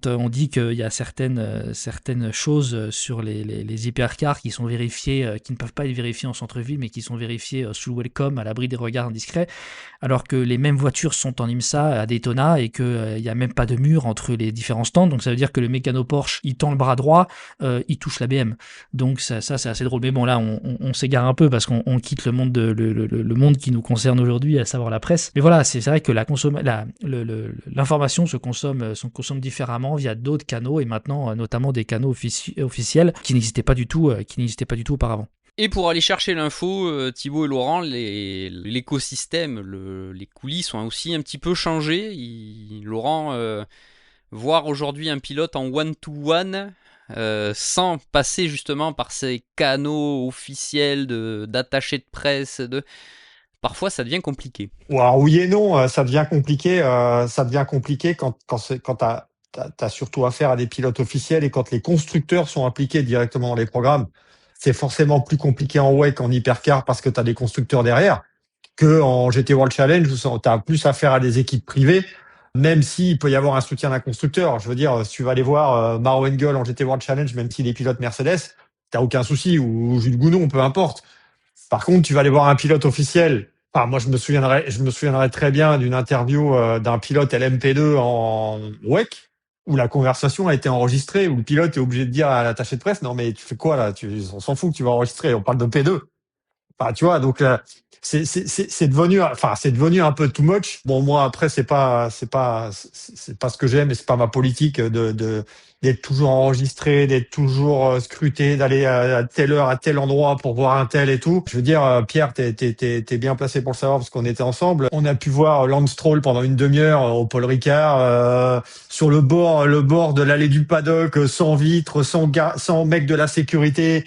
on dit qu'il y a certaines choses sur les hypercars qui sont vérifiées, qui ne peuvent pas être vérifiées en centre-ville, mais qui sont vérifiées sous welcome, à l'abri des regards indiscrets, alors que les mêmes voitures sont en IMSA à Daytona et qu'il n'y a même pas de mur entre les différents stands. Donc ça veut dire que le mécano Porsche, il tend le bras droit, il touche la BM. Donc ça c'est assez drôle. Mais bon, là, on s'égare un peu parce qu'on quitte le monde, le monde qui nous concerne aujourd'hui, à savoir la presse. Mais voilà, c'est vrai que l'information se consomme différemment via d'autres canaux et maintenant notamment des canaux officiels qui n'existaient pas du tout auparavant. Et pour aller chercher l'info, Thibaut et Laurent, l'écosystème, les coulisses ont aussi un petit peu changé. Laurent, voir aujourd'hui un pilote en one-to-one, sans passer justement par ces canaux officiels d'attachés de presse, parfois ça devient compliqué. Alors, oui et non, ça devient compliqué. Ça devient compliqué quand t'as surtout affaire à des pilotes officiels et quand les constructeurs sont impliqués directement dans les programmes. C'est forcément plus compliqué en WEC, en hypercar, parce que tu as des constructeurs derrière, que en GT World Challenge, où tu as plus affaire à des équipes privées, même s'il peut y avoir un soutien d'un constructeur. Je veux dire, si tu vas aller voir Maro Engel en GT World Challenge, même s'il est pilote Mercedes, t'as aucun souci, ou Jules Gounon, peu importe. Par contre, tu vas aller voir un pilote officiel. Enfin, moi, je me souviendrai très bien d'une interview d'un pilote LMP2 en WEC, où la conversation a été enregistrée, où le pilote est obligé de dire à l'attaché de presse, non, mais tu fais quoi là? On s'en fout que tu vas enregistrer, on parle de P2. Enfin, tu vois, donc c'est devenu un peu too much. Bon, moi après c'est pas ce que j'aime et c'est pas ma politique d'être toujours enregistré, d'être toujours scruté, d'aller à telle heure à tel endroit pour voir un tel et tout. Je veux dire, Pierre, t'es bien placé pour le savoir parce qu'on était ensemble. On a pu voir Lance Stroll pendant une demi-heure au Paul Ricard sur le bord de l'allée du paddock, sans vitre, sans mec de la sécurité.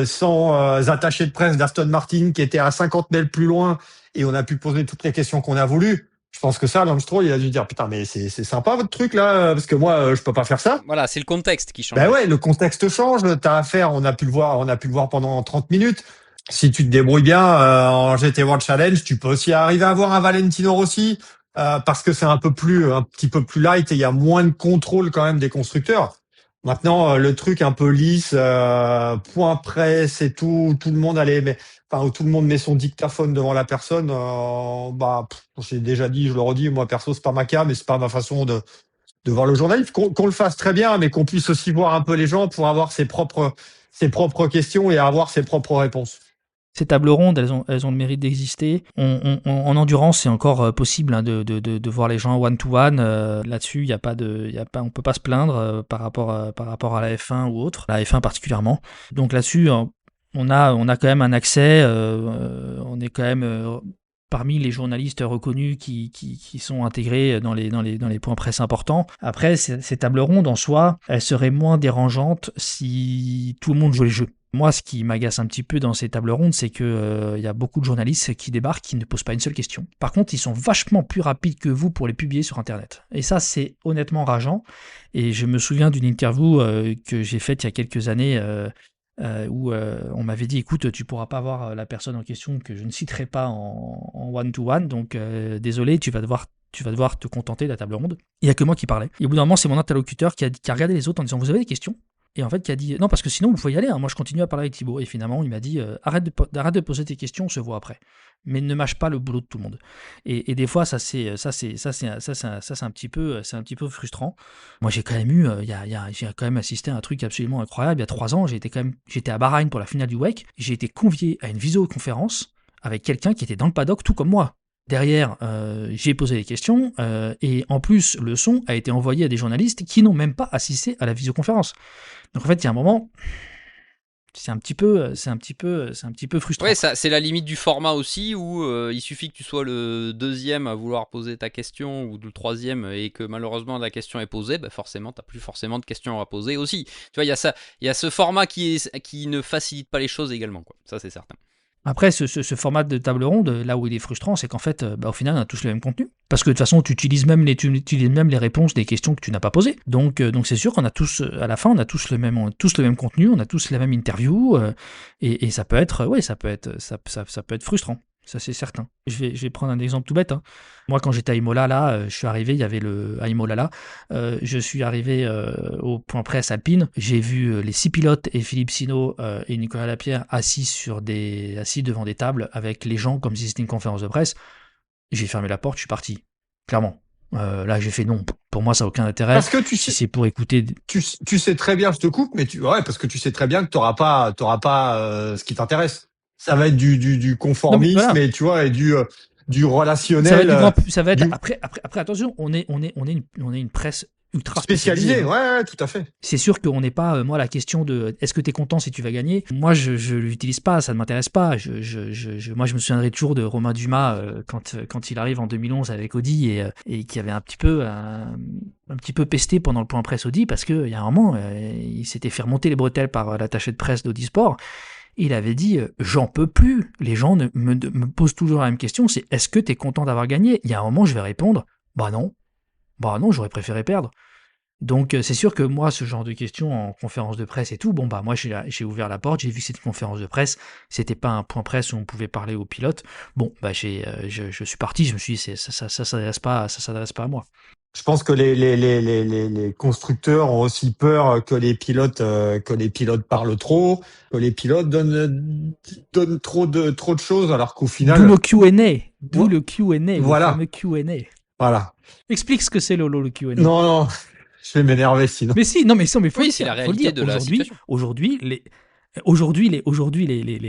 Sans attachés de presse d'Aston Martin qui était à 50 mètres plus loin et on a pu poser toutes les questions qu'on a voulu. Je pense que ça, Lance Stroll, il a dû dire putain, mais c'est sympa votre truc là, parce que moi je peux pas faire ça. Voilà, c'est le contexte qui change. Ben ouais, le contexte change. T'as affaire, on a pu le voir pendant 30 minutes. Si tu te débrouilles bien en GT World Challenge, tu peux aussi arriver à avoir un Valentino Rossi parce que c'est un petit peu plus light et il y a moins de contrôle quand même des constructeurs. Maintenant, le truc un peu lisse, point presse et tout le monde où tout le monde met son dictaphone devant la personne. J'ai déjà dit, je le redis, moi perso, c'est pas ma cam, mais c'est pas ma façon de voir le journaliste. Qu'on le fasse très bien, mais qu'on puisse aussi voir un peu les gens pour avoir ses propres questions et avoir ses propres réponses. Ces tables rondes, elles ont le mérite d'exister. En endurance, c'est encore possible de voir les gens one-to-one. Là-dessus, on peut pas se plaindre par rapport à la F1 ou autre, la F1 particulièrement. Donc là-dessus, on a quand même un accès. On est quand même parmi les journalistes reconnus qui sont intégrés dans les points presse importants. Après, ces tables rondes en soi, elles seraient moins dérangeantes si tout le monde jouait le jeu. Moi, ce qui m'agace un petit peu dans ces tables rondes, c'est que y a beaucoup de journalistes qui débarquent, qui ne posent pas une seule question. Par contre, ils sont vachement plus rapides que vous pour les publier sur Internet. Et ça, c'est honnêtement rageant. Et je me souviens d'une interview que j'ai faite il y a quelques années où on m'avait dit, écoute, tu pourras pas voir la personne en question que je ne citerai pas en one-to-one, donc désolé, tu vas devoir te contenter de la table ronde. Il n'y a que moi qui parlais. Et au bout d'un moment, c'est mon interlocuteur qui a regardé les autres en disant, vous avez des questions ? Et en fait, qui a dit, non, parce que sinon, vous pouvez y aller, hein. Moi, je continue à parler avec Thibaut. Et finalement, il m'a dit, arrête de poser tes questions, on se voit après. Mais ne mâche pas le boulot de tout le monde. Et des fois, ça c'est un petit peu frustrant. Moi, j'ai quand même eu, j'ai quand même assisté à un truc absolument incroyable. Il y a 3 ans, j'étais à Bahreïn pour la finale du WEC. J'ai été convié à une visioconférence avec quelqu'un qui était dans le paddock, tout comme moi. Derrière, j'ai posé des questions et en plus, le son a été envoyé à des journalistes qui n'ont même pas assisté à la visioconférence. Donc en fait, il y a un moment, c'est un petit peu frustrant. Ouais, ça, c'est la limite du format aussi, où il suffit que tu sois le deuxième à vouloir poser ta question ou le troisième et que malheureusement la question est posée, bah forcément, t'as plus forcément de questions à poser aussi. Tu vois, il y a ce format qui ne facilite pas les choses également, quoi. Ça, c'est certain. Après, ce format de table ronde, là où il est frustrant, c'est qu'en fait, au final, on a tous le même contenu. Parce que de toute façon, tu utilises même les réponses des questions que tu n'as pas posées. Donc c'est sûr qu'on a tous, à la fin, on a tous le même contenu, on a tous la même interview, et ça peut être, ça peut être frustrant. Ça, c'est certain. Je vais prendre un exemple tout bête. Hein. Moi, quand j'étais à Imola, là, je suis arrivé, il y avait à Imola, là, je suis arrivé au point presse alpine. J'ai vu les 6 pilotes et Philippe Sino et Nicolas Lapierre assis devant des tables avec les gens comme si c'était une conférence de presse. J'ai fermé la porte, je suis parti. Clairement. Là, j'ai fait non. Pour moi, ça n'a aucun intérêt. Parce que tu sais, si c'est pour écouter. tu sais très bien, je te coupe, mais parce que tu sais très bien que t'auras pas ce qui t'intéresse. Ça va être du conformisme, Non, mais voilà. et tu vois, et du relationnel. Ça va être après, attention, on est une presse ultra spécialisé. spécialisée. Hein. Ouais, tout à fait. C'est sûr qu'on n'est pas, moi, la question de est-ce que tu es content si tu vas gagner, moi, je l'utilise pas, ça ne m'intéresse pas. Moi, je me souviendrai toujours de Romain Dumas quand il arrive en 2011 avec Audi et qui avait un petit peu pesté pendant le point presse Audi parce qu'il y a un moment, il s'était fait remonter les bretelles par l'attaché de presse d'Audi Sport. Il avait dit j'en peux plus. Les gens me posent toujours la même question, c'est est-ce que tu es content d'avoir gagné ? Il y a un moment, je vais répondre bah non, j'aurais préféré perdre. Donc c'est sûr que moi, ce genre de questions en conférence de presse et tout, moi j'ai ouvert la porte, j'ai vu cette conférence de presse, c'était pas un point presse où on pouvait parler aux pilotes. Je suis parti, je me suis dit ça s'adresse pas à moi. Je pense que les constructeurs ont aussi peur que les pilotes parlent trop, que les pilotes donnent trop de choses, alors qu'au final. D'où le Q&A, le Q&A, voilà. Le fameux Q&A. Voilà. Explique ce que c'est le Q&A. Non, je vais m'énerver sinon. Mais si, mais faut oui, c'est la réalité de la situation. Aujourd'hui, les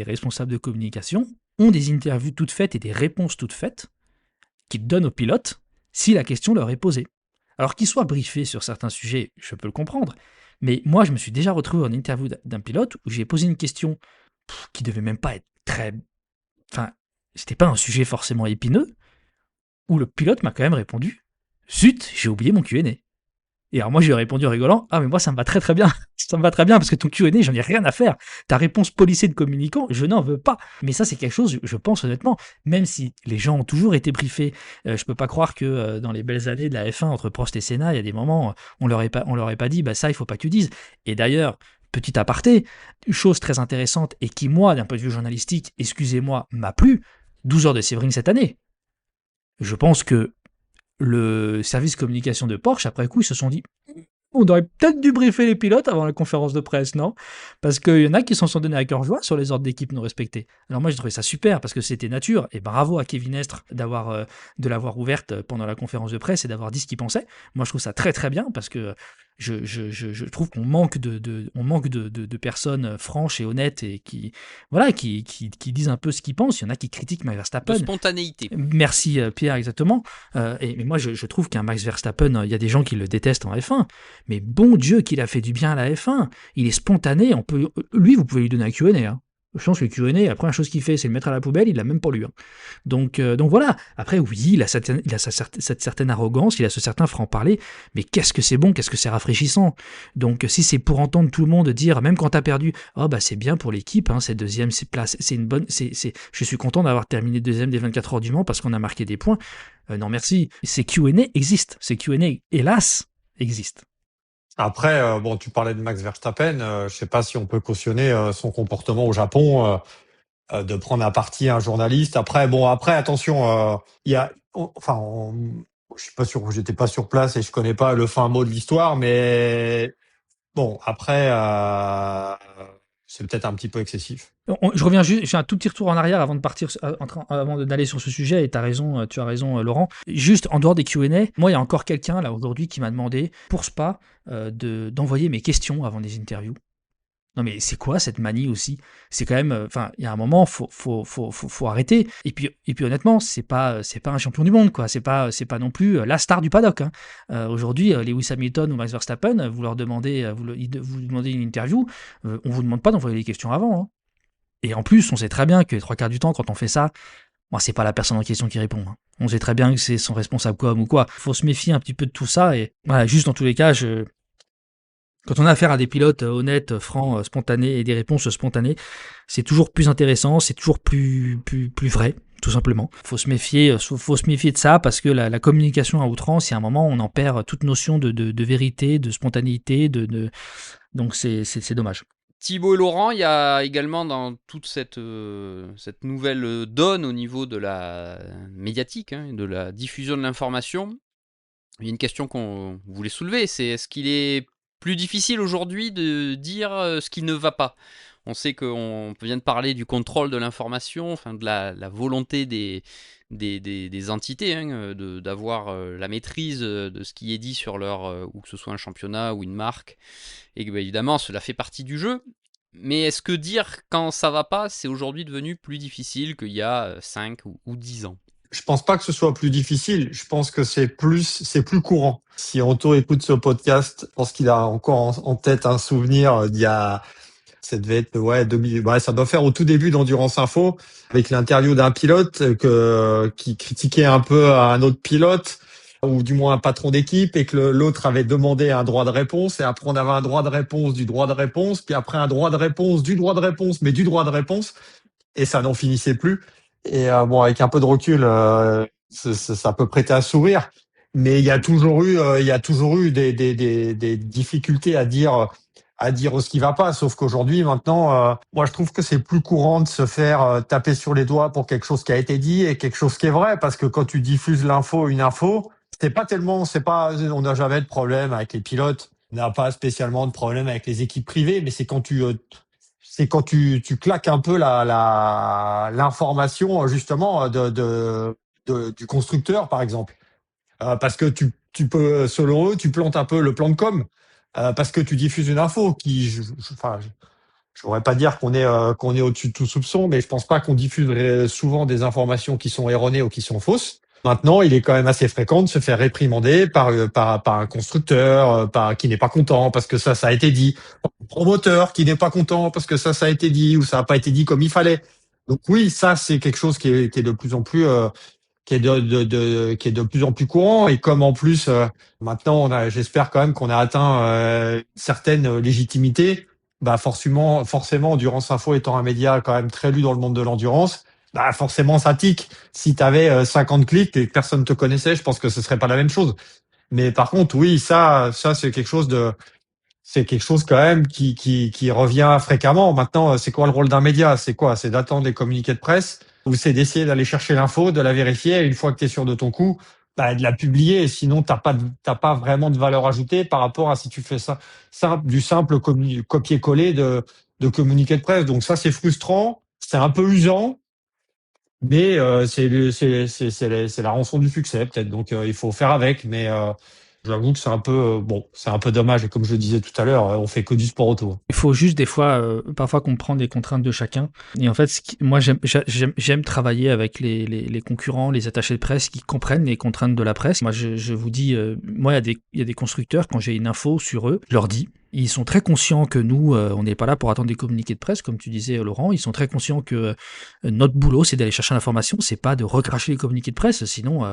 responsables de communication ont des interviews toutes faites et des réponses toutes faites qu'ils donnent aux pilotes si la question leur est posée. Alors qu'ils soient briefés sur certains sujets, je peux le comprendre, mais moi je me suis déjà retrouvé en interview d'un pilote où j'ai posé une question qui devait même pas être très... Enfin, c'était pas un sujet forcément épineux, où le pilote m'a quand même répondu « Zut, j'ai oublié mon Q&A ». Et alors moi, je lui ai répondu en rigolant, ah mais moi ça me va très très bien, ça me va très bien parce que ton Q&A, j'en ai rien à faire. Ta réponse policée de communicant, je n'en veux pas. Mais ça c'est quelque chose, je pense honnêtement, même si les gens ont toujours été briefés, je peux pas croire que dans les belles années de la F1 entre Prost et Senna, il y a des moments, on leur ait pas dit, ça il faut pas que tu dises. Et d'ailleurs, petit aparté, une chose très intéressante et qui moi, d'un point de vue journalistique, excusez-moi, m'a plu, 12 heures de Séverine cette année. Je pense que le service communication de Porsche, après coup, ils se sont dit On aurait peut-être dû briefer les pilotes avant la conférence de presse, non? Parce qu'il y en a qui s'en sont donnés à cœur joie sur les ordres d'équipe non respectés. Alors moi, j'ai trouvé ça super parce que c'était nature. Et bravo à Kevin Estre de l'avoir ouverte pendant la conférence de presse et d'avoir dit ce qu'il pensait. Moi, je trouve ça très très bien parce que je trouve qu'on manque de personnes franches et honnêtes et qui disent un peu ce qu'ils pensent. Il y en a qui critiquent Max De Verstappen. spontanéité. Merci Pierre, exactement. Mais moi, je trouve qu'un Max Verstappen, il y a des gens qui le détestent en F1. Mais bon Dieu, qu'il a fait du bien à la F1. Il est spontané. Lui, vous pouvez lui donner un Q&A. Hein. Je pense que le Q&A, la première chose qu'il fait, c'est le mettre à la poubelle. Il l'a même pas lu. Hein. Donc voilà. Après, oui, il a cette certaine arrogance, il a ce certain franc-parler. Mais qu'est-ce que c'est bon, qu'est-ce que c'est rafraîchissant. Donc si c'est pour entendre tout le monde dire, même quand t'as perdu, oh bah c'est bien pour l'équipe, hein, c'est deuxième, c'est place, c'est une bonne, je suis content d'avoir terminé deuxième des 24 heures du Mans parce qu'on a marqué des points. Non merci. Ces Q&A existent. Ces Q&A, hélas, existent. Après, bon, tu parlais de Max Verstappen. Je sais pas si on peut cautionner son comportement au Japon, de prendre à partie un journaliste. Après, attention, il y a, je suis pas sûr, j'étais pas sur place et je connais pas le fin mot de l'histoire, mais bon, après, c'est peut-être un petit peu excessif. Je reviens juste, j'ai un tout petit retour en arrière avant de partir, avant d'aller sur ce sujet, et tu as raison, Laurent. Juste en dehors des Q&A, moi, il y a encore quelqu'un là aujourd'hui qui m'a demandé pour Spa d'envoyer mes questions avant des interviews. Non mais c'est quoi cette manie aussi? C'est quand même, il y a un moment, faut arrêter. Et puis honnêtement, c'est pas un champion du monde quoi. C'est pas non plus la star du paddock. Hein. Aujourd'hui, Lewis Hamilton ou Max Verstappen, vous leur demandez, vous demandez une interview, on vous demande pas d'envoyer les questions avant. Hein. Et en plus, on sait très bien que les trois quarts du temps, quand on fait ça, c'est pas la personne en question qui répond. Hein. On sait très bien que c'est son responsable com ou quoi. Faut se méfier un petit peu de tout ça. Et voilà, juste dans tous les cas, quand on a affaire à des pilotes honnêtes, francs, spontanés et des réponses spontanées, c'est toujours plus intéressant, c'est toujours plus vrai, tout simplement. Faut se méfier de ça parce que la communication à outrance, il y a un moment, on en perd toute notion de vérité, de spontanéité, donc c'est dommage. Thibaut et Laurent, il y a également dans toute cette nouvelle donne au niveau de la médiatique, hein, de la diffusion de l'information, il y a une question qu'on voulait soulever, c'est est-ce qu'il est plus difficile aujourd'hui de dire ce qui ne va pas? On sait qu'on vient de parler du contrôle de l'information, enfin de la volonté des entités hein, d'avoir la maîtrise de ce qui est dit sur leur, ou que ce soit un championnat ou une marque, et que évidemment cela fait partie du jeu. Mais est-ce que dire quand ça va pas, c'est aujourd'hui devenu plus difficile qu'il y a 5 ou 10 ans? Je pense pas que ce soit plus difficile. Je pense que c'est plus courant. Si Anto écoute ce podcast, je pense qu'il a encore en tête un souvenir d'il y a, ça devait être, 2000, ça doit faire au tout début d'Endurance Info, avec l'interview d'un pilote qui critiquait un peu un autre pilote, ou du moins un patron d'équipe, et que l'autre avait demandé un droit de réponse, et après on avait un droit de réponse du droit de réponse, puis après un droit de réponse du droit de réponse, mais du droit de réponse, et ça n'en finissait plus. Et avec un peu de recul, ça peut prêter à sourire, mais il y a toujours eu des difficultés à dire ce qui va pas. Sauf qu'aujourd'hui, maintenant, moi, je trouve que c'est plus courant de se faire taper sur les doigts pour quelque chose qui a été dit et quelque chose qui est vrai, parce que quand tu diffuses une info, on n'a jamais de problème avec les pilotes, on n'a pas spécialement de problème avec les équipes privées, mais c'est quand tu claques un peu l'information justement du constructeur par exemple, parce que tu peux, selon eux, tu plantes un peu le plan de com, parce que tu diffuses une info qui, je voudrais pas dire qu'on est au-dessus de tout soupçon, mais je pense pas qu'on diffuse souvent des informations qui sont erronées ou qui sont fausses. Maintenant, il est quand même assez fréquent de se faire réprimander par un constructeur, qui n'est pas content parce que ça a été dit, un promoteur qui n'est pas content parce que ça a été dit ou ça n'a pas été dit comme il fallait. Donc oui, ça c'est quelque chose qui est de plus en plus qui est de plus en plus courant, et comme en plus maintenant j'espère quand même qu'on a atteint certaines légitimités, forcément Endurance Info étant un média quand même très lu dans le monde de l'endurance, forcément ça tique. Si tu avais 50 clics et que personne te connaissait, je pense que ce serait pas la même chose. Mais par contre, oui, ça c'est quelque chose quand même qui revient fréquemment. Maintenant, c'est quoi le rôle d'un média? C'est quoi? C'est d'attendre les communiqués de presse, ou c'est d'essayer d'aller chercher l'info, de la vérifier, et une fois que tu es sûr de ton coup, de la publier, sinon t'as pas vraiment de valeur ajoutée par rapport à si tu fais ça du simple copier-coller de communiqué de presse. Donc ça, c'est frustrant, c'est un peu usant, mais c'est la rançon du succès peut-être. Donc il faut faire avec, mais j'avoue que c'est un peu c'est un peu dommage. Et comme je le disais tout à l'heure, on fait que du sport auto. Il faut juste des fois, parfois comprendre les contraintes de chacun. Et en fait, moi, j'aime travailler avec les concurrents, les attachés de presse qui comprennent les contraintes de la presse. Moi, je vous dis, moi, il y a des constructeurs, quand j'ai une info sur eux, je leur dis. Ils sont très conscients que nous, on n'est pas là pour attendre des communiqués de presse, comme tu disais, Laurent. Ils sont très conscients que notre boulot, c'est d'aller chercher l'information, c'est pas de recracher les communiqués de presse. Sinon,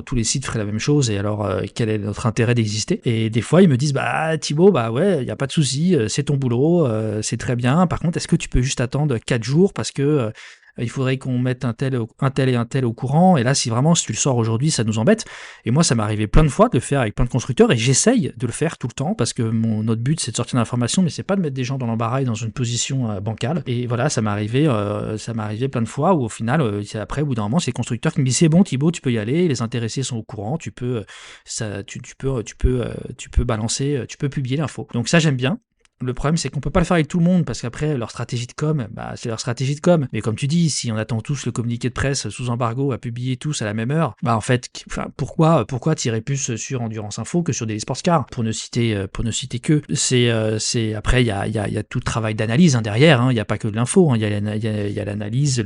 tous les sites feraient la même chose. Et alors, quel est notre intérêt d'exister? Et des fois, ils me disent, bah Thibaut, bah ouais, il y a pas de souci, c'est ton boulot, c'est très bien. Par contre, est-ce que tu peux juste attendre 4 jours parce que il faudrait qu'on mette un tel et un tel au courant. Et là, si tu le sors aujourd'hui, ça nous embête. Et moi, ça m'est arrivé plein de fois de le faire avec plein de constructeurs et j'essaye de le faire tout le temps parce que notre but, c'est de sortir l'information, mais c'est pas de mettre des gens dans l'embarras et dans une position bancale. Et voilà, ça m'est arrivé plein de fois où au final, après, au bout d'un moment, c'est les constructeurs qui me disent c'est bon, Thibaut, tu peux y aller, les intéressés sont au courant, tu peux balancer, tu peux publier l'info. Donc ça, j'aime bien. Le problème, c'est qu'on peut pas le faire avec tout le monde parce qu'après, leur stratégie de com, c'est leur stratégie de com. Mais comme tu dis, si on attend tous le communiqué de presse sous embargo à publier tous à la même heure, en fait, pourquoi tirer plus sur Endurance Info que sur des sports cars pour ne citer que. Après, il y a tout le travail d'analyse derrière. Il y a pas que de l'info. Il y a l'analyse,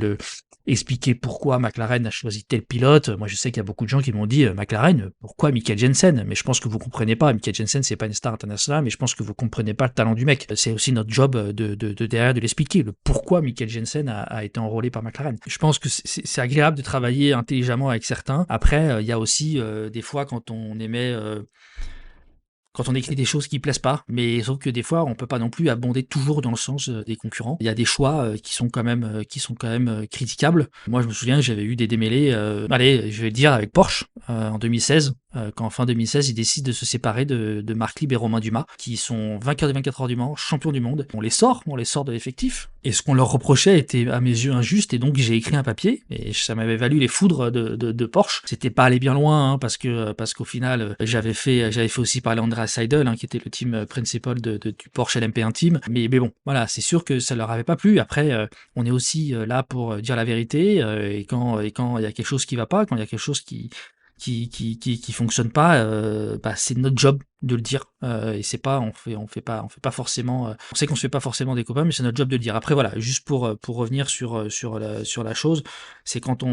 expliquer pourquoi McLaren a choisi tel pilote. Moi, je sais qu'il y a beaucoup de gens qui m'ont dit McLaren, pourquoi Michael Jensen? Mais je pense que vous comprenez pas. Michael Jensen, c'est pas une star internationale, mais je pense que vous comprenez pas le talent du mec. C'est aussi notre job de derrière de l'expliquer, le pourquoi Michael Jensen a été enrôlé par McLaren. Je pense que c'est agréable de travailler intelligemment avec certains. Après, il y a aussi des fois quand on écrit des choses qui plaisent pas, mais sauf que des fois on peut pas non plus abonder toujours dans le sens des concurrents. Il y a des choix qui sont quand même critiquables. Moi je me souviens, j'avais eu des démêlés, allez, je vais le dire, avec Porsche en 2016, quand en fin 2016 ils décident de se séparer de Marc Libre et Romain Dumas, qui sont vainqueurs des 24 heures du Mans, champions du monde. On les sort de l'effectif. Et ce qu'on leur reprochait était à mes yeux injuste, et donc j'ai écrit un papier, et ça m'avait valu les foudres de Porsche. C'était pas aller bien loin, parce qu'au final j'avais fait aussi parler Andreas Seidel, qui était le team principal du Porsche LMP1 team. Mais bon, voilà, c'est sûr que ça leur avait pas plu. Après, on est aussi là pour dire la vérité, et quand il y a quelque chose qui va pas, quand il y a quelque chose qui fonctionne pas, c'est notre job de le dire, et c'est pas on fait pas forcément, on sait qu'on se fait pas forcément des copains, mais c'est notre job de le dire. Après voilà, juste pour revenir sur la chose, c'est quand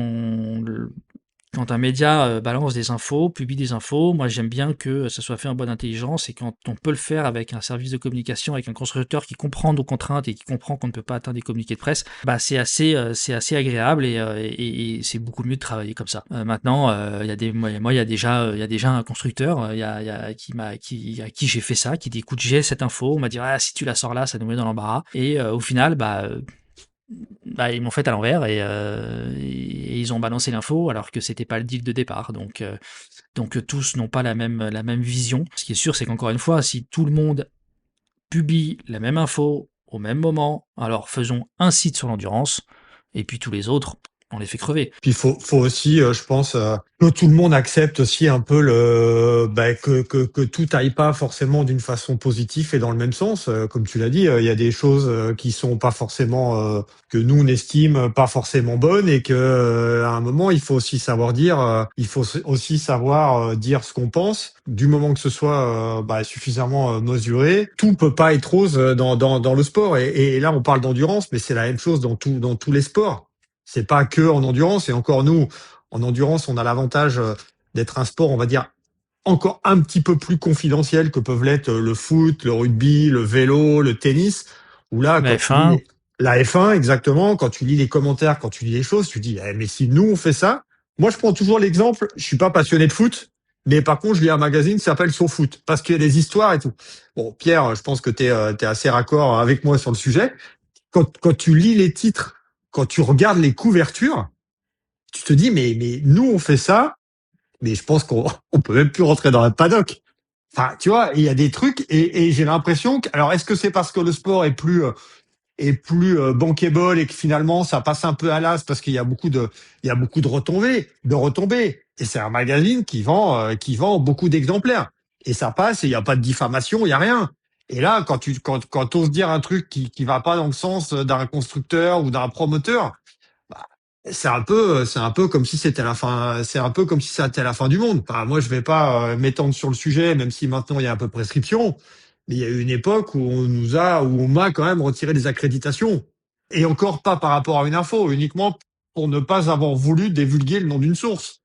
un média balance des infos, publie des infos, moi j'aime bien que ça soit fait en bonne intelligence, et quand on peut le faire avec un service de communication, avec un constructeur qui comprend nos contraintes et qui comprend qu'on ne peut pas atteindre des communiqués de presse, c'est assez agréable, et c'est beaucoup mieux de travailler comme ça. Maintenant, il y a déjà un constructeur, à qui j'ai fait ça, qui dit écoute, j'ai cette info, on m'a dit si tu la sors là, ça nous met dans l'embarras, et au final ils m'ont fait à l'envers, et ils ont balancé l'info alors que c'était pas le deal de départ. Donc tous n'ont pas la même vision. Ce qui est sûr, c'est qu'encore une fois, si tout le monde publie la même info au même moment, alors faisons un site sur l'endurance, et puis tous les autres, on les fait crever. Puis faut aussi, je pense, que tout le monde accepte aussi un peu que tout aille pas forcément d'une façon positive et dans le même sens. Comme tu l'as dit, il y a des choses qui sont pas forcément que nous on estime pas forcément bonnes, et que à un moment il faut aussi savoir dire, il faut aussi savoir dire ce qu'on pense. Du moment que ce soit suffisamment mesuré, tout peut pas être rose dans le sport. Et là on parle d'endurance, mais c'est la même chose dans tous les sports. C'est pas que en endurance, et encore nous, en endurance, on a l'avantage d'être un sport, on va dire, encore un petit peu plus confidentiel que peuvent l'être le foot, le rugby, le vélo, le tennis, où là, La F1. La F1, exactement, quand tu lis les commentaires, quand tu lis les choses, tu dis, mais si nous on fait ça, moi je prends toujours l'exemple, je suis pas passionné de foot, mais par contre je lis un magazine qui s'appelle Sur Foot, parce qu'il y a des histoires et tout. Bon, Pierre, je pense que t'es assez raccord avec moi sur le sujet. Quand tu lis les titres, quand tu regardes les couvertures, tu te dis, mais nous, on fait ça, mais je pense qu'on peut même plus rentrer dans la paddock. Enfin, tu vois, il y a des trucs, et j'ai l'impression que, alors, est-ce que c'est parce que le sport est plus est plus bankable et que finalement ça passe un peu à l'as parce qu'il y a beaucoup de retombées. Et c'est un magazine qui vend beaucoup d'exemplaires. Et ça passe et il y a pas de diffamation, il y a rien. Et là, quand t'oses dire un truc qui va pas dans le sens d'un constructeur ou d'un promoteur, bah, c'est un peu comme si c'était la fin, c'est un peu comme si c'était la fin du monde. Enfin, moi, je vais pas m'étendre sur le sujet, même si maintenant il y a un peu de prescription. Mais il y a eu une époque où on m'a quand même retiré des accréditations. Et encore pas par rapport à une info, uniquement pour ne pas avoir voulu divulguer le nom d'une source.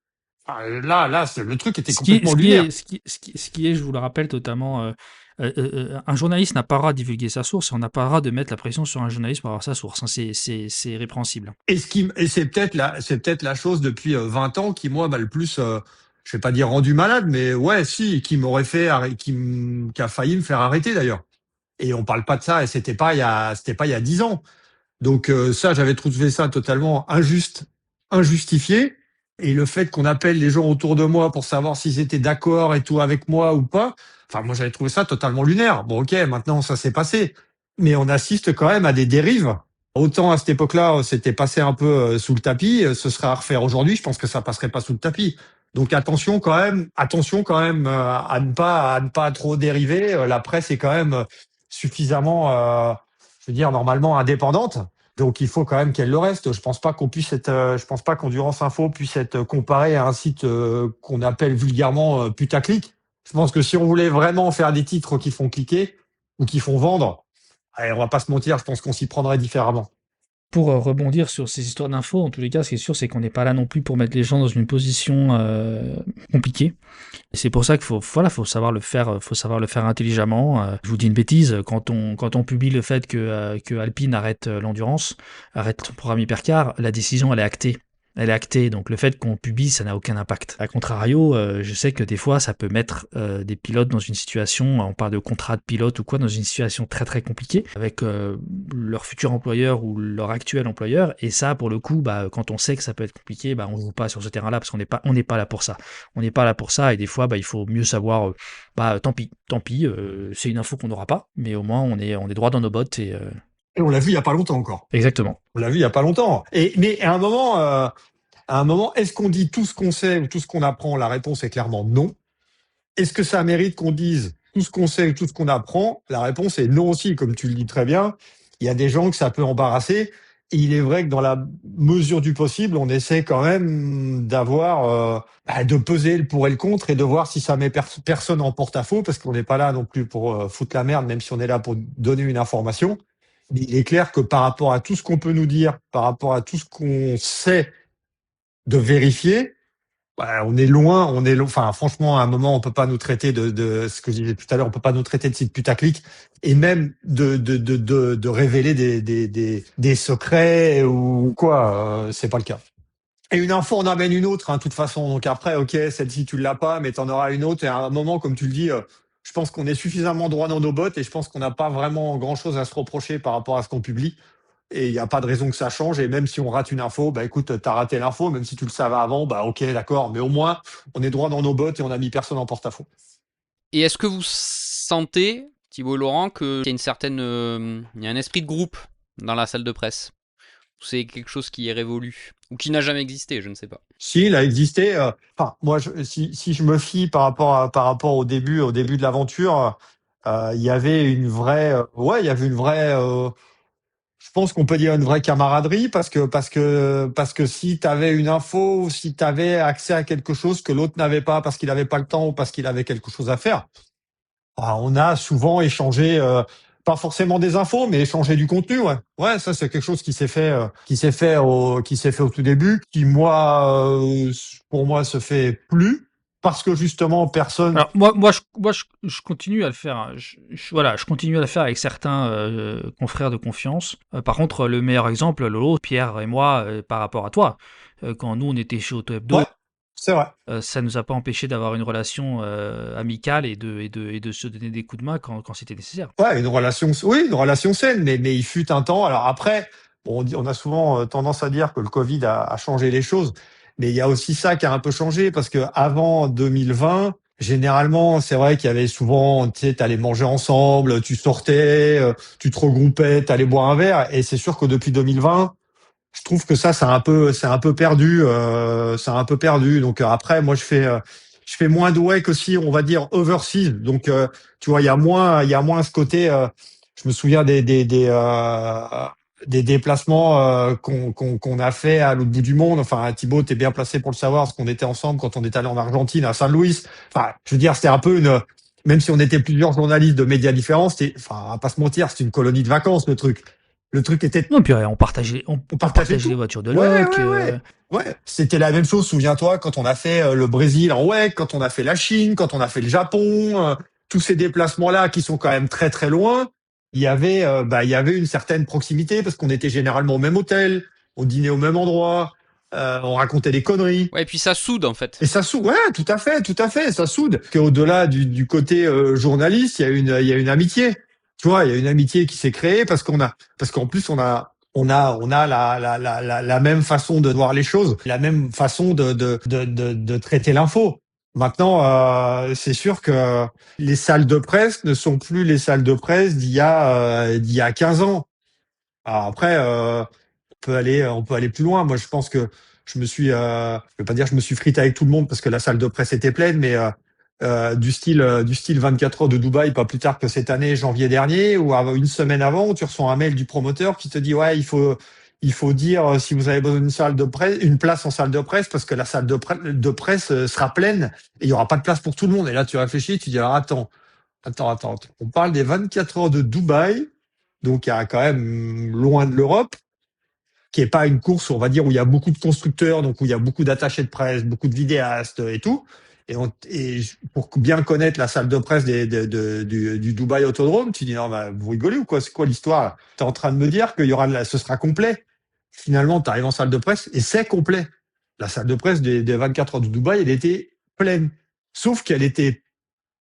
Enfin, le truc était complètement lunaire. Ce qui est, je vous le rappelle totalement, un journaliste n'a pas le droit de divulguer sa source, et on n'a pas le droit de mettre la pression sur un journaliste pour avoir sa source, hein. C'est répréhensible. Et c'est peut-être la chose depuis 20 ans qui, moi, m'a le plus, je vais pas dire rendu malade, mais ouais, si, qui m'aurait fait, qui a failli me faire arrêter d'ailleurs. Et on parle pas de ça, et c'était pas il y a 10 ans. Donc ça, j'avais trouvé ça totalement injustifié. Et le fait qu'on appelle les gens autour de moi pour savoir s'ils étaient d'accord et tout avec moi ou pas, enfin moi j'avais trouvé ça totalement lunaire. Bon ok, maintenant ça s'est passé, mais on assiste quand même à des dérives. Autant à cette époque-là, c'était passé un peu sous le tapis, ce serait à refaire aujourd'hui. Je pense que ça passerait pas sous le tapis. Donc attention quand même à ne pas trop dériver. La presse est quand même suffisamment, je veux dire normalement indépendante. Donc il faut quand même qu'elle le reste. Je pense pas qu'Endurance Info puisse être comparé à un site qu'on appelle vulgairement putaclic. Je pense que si on voulait vraiment faire des titres qui font cliquer ou qui font vendre, allez, on va pas se mentir, je pense qu'on s'y prendrait différemment. Pour rebondir sur ces histoires d'infos, en tous les cas, ce qui est sûr, c'est qu'on n'est pas là non plus pour mettre les gens dans une position compliquée. Et c'est pour ça qu'il faut savoir le faire, intelligemment. Je vous dis une bêtise, quand on publie le fait que Alpine arrête l'endurance, arrête son programme Hypercar, la décision elle est actée. Elle est actée, donc le fait qu'on publie, ça n'a aucun impact. A contrario, je sais que des fois, ça peut mettre des pilotes dans une situation, on parle de contrat de pilote ou quoi, dans une situation très très compliquée, avec leur futur employeur ou leur actuel employeur, et ça, pour le coup, quand on sait que ça peut être compliqué, on ne joue pas sur ce terrain-là, parce qu'on n'est pas là pour ça. On n'est pas là pour ça, et des fois, il faut mieux savoir, tant pis, c'est une info qu'on n'aura pas, mais au moins, on est droit dans nos bottes, et... Et on l'a vu il y a pas longtemps encore. Exactement. On l'a vu il y a pas longtemps. Mais à un moment, est-ce qu'on dit tout ce qu'on sait ou tout ce qu'on apprend? La réponse est clairement non. Est-ce que ça mérite qu'on dise tout ce qu'on sait ou tout ce qu'on apprend? La réponse est non aussi, comme tu le dis très bien. Il y a des gens que ça peut embarrasser. Et il est vrai que dans la mesure du possible, on essaie quand même de peser le pour et le contre et de voir si ça met personne en porte-à-faux, parce qu'on n'est pas là non plus pour foutre la merde, même si on est là pour donner une information. Mais il est clair que par rapport à tout ce qu'on peut nous dire, par rapport à tout ce qu'on sait de vérifier, enfin, franchement, à un moment, on peut pas nous traiter de ce que je disais tout à l'heure, on peut pas nous traiter de site putaclic et même de révéler des secrets ou quoi, c'est pas le cas. Et une info, on en amène une autre, hein, de toute façon. Donc après, ok, celle-ci, tu l'as pas, mais t'en auras une autre. Et à un moment, comme tu le dis, je pense qu'on est suffisamment droit dans nos bottes et je pense qu'on n'a pas vraiment grand-chose à se reprocher par rapport à ce qu'on publie. Et il n'y a pas de raison que ça change. Et même si on rate une info, écoute, t'as raté l'info, même si tu le savais avant, ok, d'accord. Mais au moins, on est droit dans nos bottes et on a mis personne en porte-à-faux. Et est-ce que vous sentez, Thibaut et Laurent, qu'il y a il y a un esprit de groupe dans la salle de presse? Ou c'est quelque chose qui est révolu? Ou qui n'a jamais existé, je ne sais pas. Si, il a existé. Moi, si je me fie par rapport au début de l'aventure, il y avait une vraie, je pense qu'on peut dire une vraie camaraderie parce que si tu avais une info, si tu avais accès à quelque chose que l'autre n'avait pas parce qu'il n'avait pas le temps ou parce qu'il avait quelque chose à faire, on a souvent échangé, pas forcément des infos, mais échanger du contenu. Ouais, ouais, ça c'est quelque chose qui s'est fait, au tout début, qui pour moi se fait plus parce que justement personne. Alors je continue à le faire, hein. Je continue à le faire avec certains confrères de confiance. Par contre, le meilleur exemple, Lolo, Pierre et moi, par rapport à toi, quand nous on était chez Auto Hebdo, Ouais, c'est vrai. ça nous a pas empêché d'avoir une relation amicale et de se donner des coups de main quand c'était nécessaire. Ouais, une relation saine, mais il fut un temps. Alors après, on a souvent tendance à dire que le Covid a changé les choses, mais il y a aussi ça qui a un peu changé parce que avant 2020, généralement, c'est vrai qu'il y avait souvent, tu sais, t'allais manger ensemble, tu sortais, tu te regroupais, t'allais boire un verre. Et c'est sûr que depuis 2020, je trouve que ça, c'est un peu perdu. C'est un peu perdu. Donc après, moi, je fais moins de wake aussi, on va dire overseas. Donc, tu vois, il y a moins ce côté. Je me souviens des déplacements qu'on a fait à l'autre bout du monde. Enfin, Thibaut, t'es bien placé pour le savoir, parce qu'on était ensemble quand on est allé en Argentine, à San Luis. Enfin, je veux dire, c'était un peu une. Même si on était plusieurs journalistes de médias différents, c'était, enfin, on va pas se mentir, c'était une colonie de vacances, le truc. Le truc était Non, puis on partageait, on on partageait partageait les tout. voitures de Ouais, loc. ouais, ouais. Ouais, c'était la même chose, souviens-toi, quand on a fait le Brésil en WEC, quand on a fait la Chine, quand on a fait le Japon, tous ces déplacements-là qui sont quand même très très loin, il y avait une certaine proximité parce qu'on était généralement au même hôtel, on dînait au même endroit, on racontait des conneries. Ouais, et puis ça soude en fait. Et ça soude, ouais, tout à fait, ça soude. Qu'au-delà du côté journaliste, il y a une amitié. Tu vois, il y a une amitié qui s'est créée parce qu'en plus on a la même façon de voir les choses, la même façon de traiter l'info. Maintenant, c'est sûr que les salles de presse ne sont plus les salles de presse d'il y a 15 ans. Alors après, on peut aller plus loin. Moi, je pense que je vais pas dire que je me suis frité avec tout le monde parce que la salle de presse était pleine, mais du style 24 heures de Dubaï, pas plus tard que cette année, janvier dernier, ou une semaine avant, où tu reçois un mail du promoteur qui te dit ouais, il faut dire si vous avez besoin d'une salle de presse, une place en salle de presse, parce que la salle de presse sera pleine et il y aura pas de place pour tout le monde. Et là, tu réfléchis, tu dis alors attends. On parle des 24 heures de Dubaï, donc il y a quand même loin de l'Europe, qui est pas une course, on va dire, où il y a beaucoup de constructeurs, donc où il y a beaucoup d'attachés de presse, beaucoup de vidéastes et tout. Et pour bien connaître la salle de presse du Dubaï Autodrome, tu dis non, bah, vous rigolez ou quoi? C'est quoi l'histoire? T'es en train de me dire qu'il y aura ce sera complet. Finalement, tu arrives en salle de presse et c'est complet. La salle de presse des 24 heures de Dubaï, elle était pleine. Sauf qu'elle était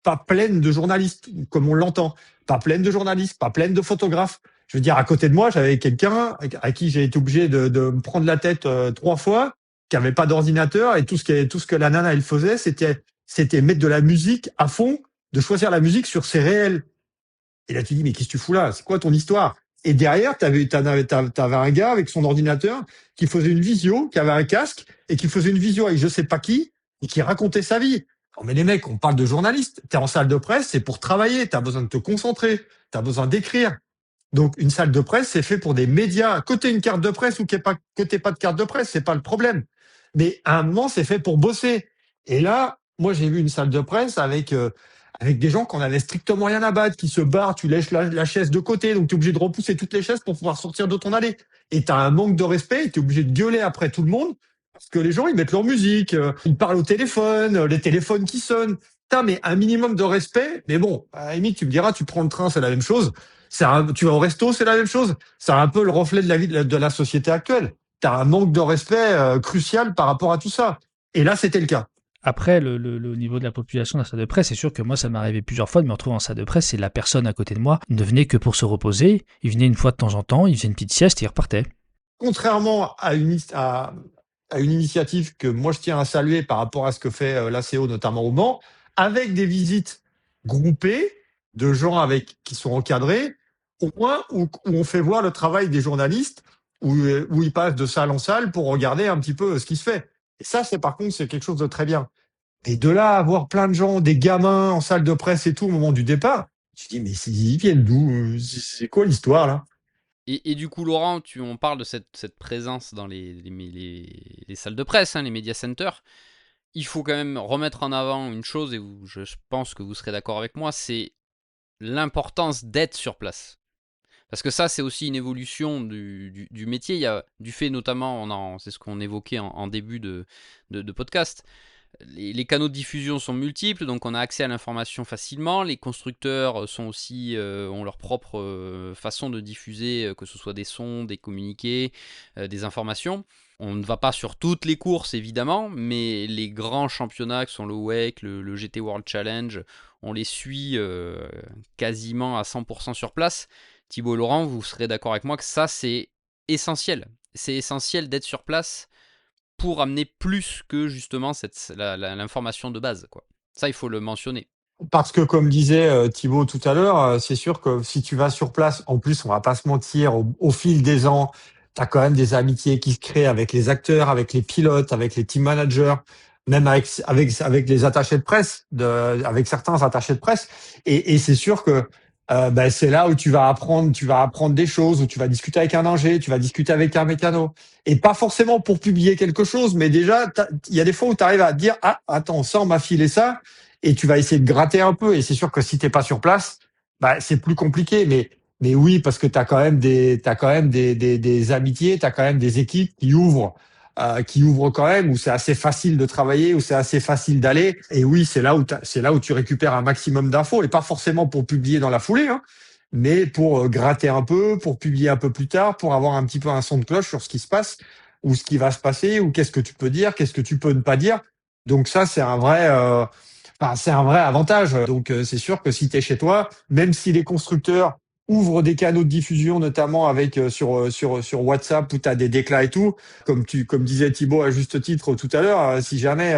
pas pleine de journalistes, comme on l'entend. Pas pleine de journalistes, pas pleine de photographes. Je veux dire, à côté de moi, j'avais quelqu'un à qui j'ai été obligé de me prendre la tête 3 fois, qui avait pas d'ordinateur, et tout ce que la nana elle faisait, c'était mettre de la musique à fond, de choisir la musique sur ses réels. Et là, tu dis, mais qu'est-ce que tu fous là? C'est quoi ton histoire? Et derrière, t'avais un gars avec son ordinateur qui faisait une visio, qui avait un casque, et qui faisait une visio avec je sais pas qui, et qui racontait sa vie. Non, mais les mecs, on parle de journalistes. T'es en salle de presse, c'est pour travailler. T'as besoin de te concentrer. T'as besoin d'écrire. Donc, une salle de presse, c'est fait pour des médias. Côté une carte de presse ou que t'aies pas de carte de presse, c'est pas le problème. Mais à un moment, c'est fait pour bosser. Et là, moi, j'ai vu une salle de presse avec des gens qu'on avait strictement rien à battre, qui se barrent, tu lèches la chaise de côté, donc tu es obligé de repousser toutes les chaises pour pouvoir sortir de ton allée. Et tu as un manque de respect, et tu es obligé de gueuler après tout le monde, parce que les gens, ils mettent leur musique, ils parlent au téléphone, les téléphones qui sonnent. T'as mais un minimum de respect, mais bon, à la limite, tu me diras, tu prends le train, c'est la même chose. Tu vas au resto, c'est la même chose. C'est un peu le reflet de la vie de la société actuelle. Tu as un manque de respect crucial par rapport à tout ça. Et là, c'était le cas. Après, le niveau de la population de la salle de presse, c'est sûr que moi, ça m'est arrivé plusieurs fois de me retrouver en salle de presse et la personne à côté de moi ne venait que pour se reposer. Il venait une fois de temps en temps, il faisait une petite sieste et il repartait. Contrairement à une initiative que moi je tiens à saluer par rapport à ce que fait l'ACO, notamment au Mans, avec des visites groupées de gens qui sont encadrés, au moins où on fait voir le travail des journalistes, où ils passent de salle en salle pour regarder un petit peu ce qui se fait. Et ça, par contre, c'est quelque chose de très bien. Et de là à avoir plein de gens, des gamins en salle de presse et tout au moment du départ, tu te dis, mais ils viennent d'où? C'est quoi l'histoire là? Et du coup, Laurent, on parle de cette présence dans les salles de presse, hein, les media centers. Il faut quand même remettre en avant une chose, et je pense que vous serez d'accord avec moi, c'est l'importance d'être sur place. Parce que ça, c'est aussi une évolution du métier. Il y a du fait notamment, c'est ce qu'on évoquait en début de podcast, les canaux de diffusion sont multiples, donc on a accès à l'information facilement. Les constructeurs sont aussi, ont leur propre façon de diffuser, que ce soit des sons, des communiqués, des informations. On ne va pas sur toutes les courses évidemment, mais les grands championnats qui sont le WEC, le GT World Challenge, on les suit quasiment à 100% sur place. Thibaut et Laurent, vous serez d'accord avec moi que ça c'est essentiel. C'est essentiel d'être sur place pour amener plus que justement l'information de base, quoi. Ça, il faut le mentionner. Parce que comme disait Thibaut tout à l'heure, c'est sûr que si tu vas sur place, en plus, on va pas se mentir, au fil des ans, tu as quand même des amitiés qui se créent avec les acteurs, avec les pilotes, avec les team managers, même avec les attachés de presse, avec certains attachés de presse. Et c'est sûr que c'est là où tu vas apprendre des choses, où tu vas discuter avec un ingé, tu vas discuter avec un mécano. Et pas forcément pour publier quelque chose, mais déjà, il y a des fois où tu arrives à te dire, ah, attends, ça, on m'a filé ça et tu vas essayer de gratter un peu. Et c'est sûr que si t'es pas sur place, c'est plus compliqué. Mais oui, parce que t'as quand même des amitiés, t'as quand même des équipes qui ouvrent quand même, où c'est assez facile de travailler, où c'est assez facile d'aller. Et oui, c'est là où tu récupères un maximum d'infos, et pas forcément pour publier dans la foulée, hein, mais pour gratter un peu, pour publier un peu plus tard, pour avoir un petit peu un son de cloche sur ce qui se passe, ou ce qui va se passer, ou qu'est-ce que tu peux dire, qu'est-ce que tu peux ne pas dire. Donc ça, c'est un vrai avantage. Donc c'est sûr que si tu es chez toi, même si les constructeurs ouvrent des canaux de diffusion, notamment avec sur WhatsApp où tu as des déclats et tout, comme disait Thibaut à juste titre tout à l'heure, si jamais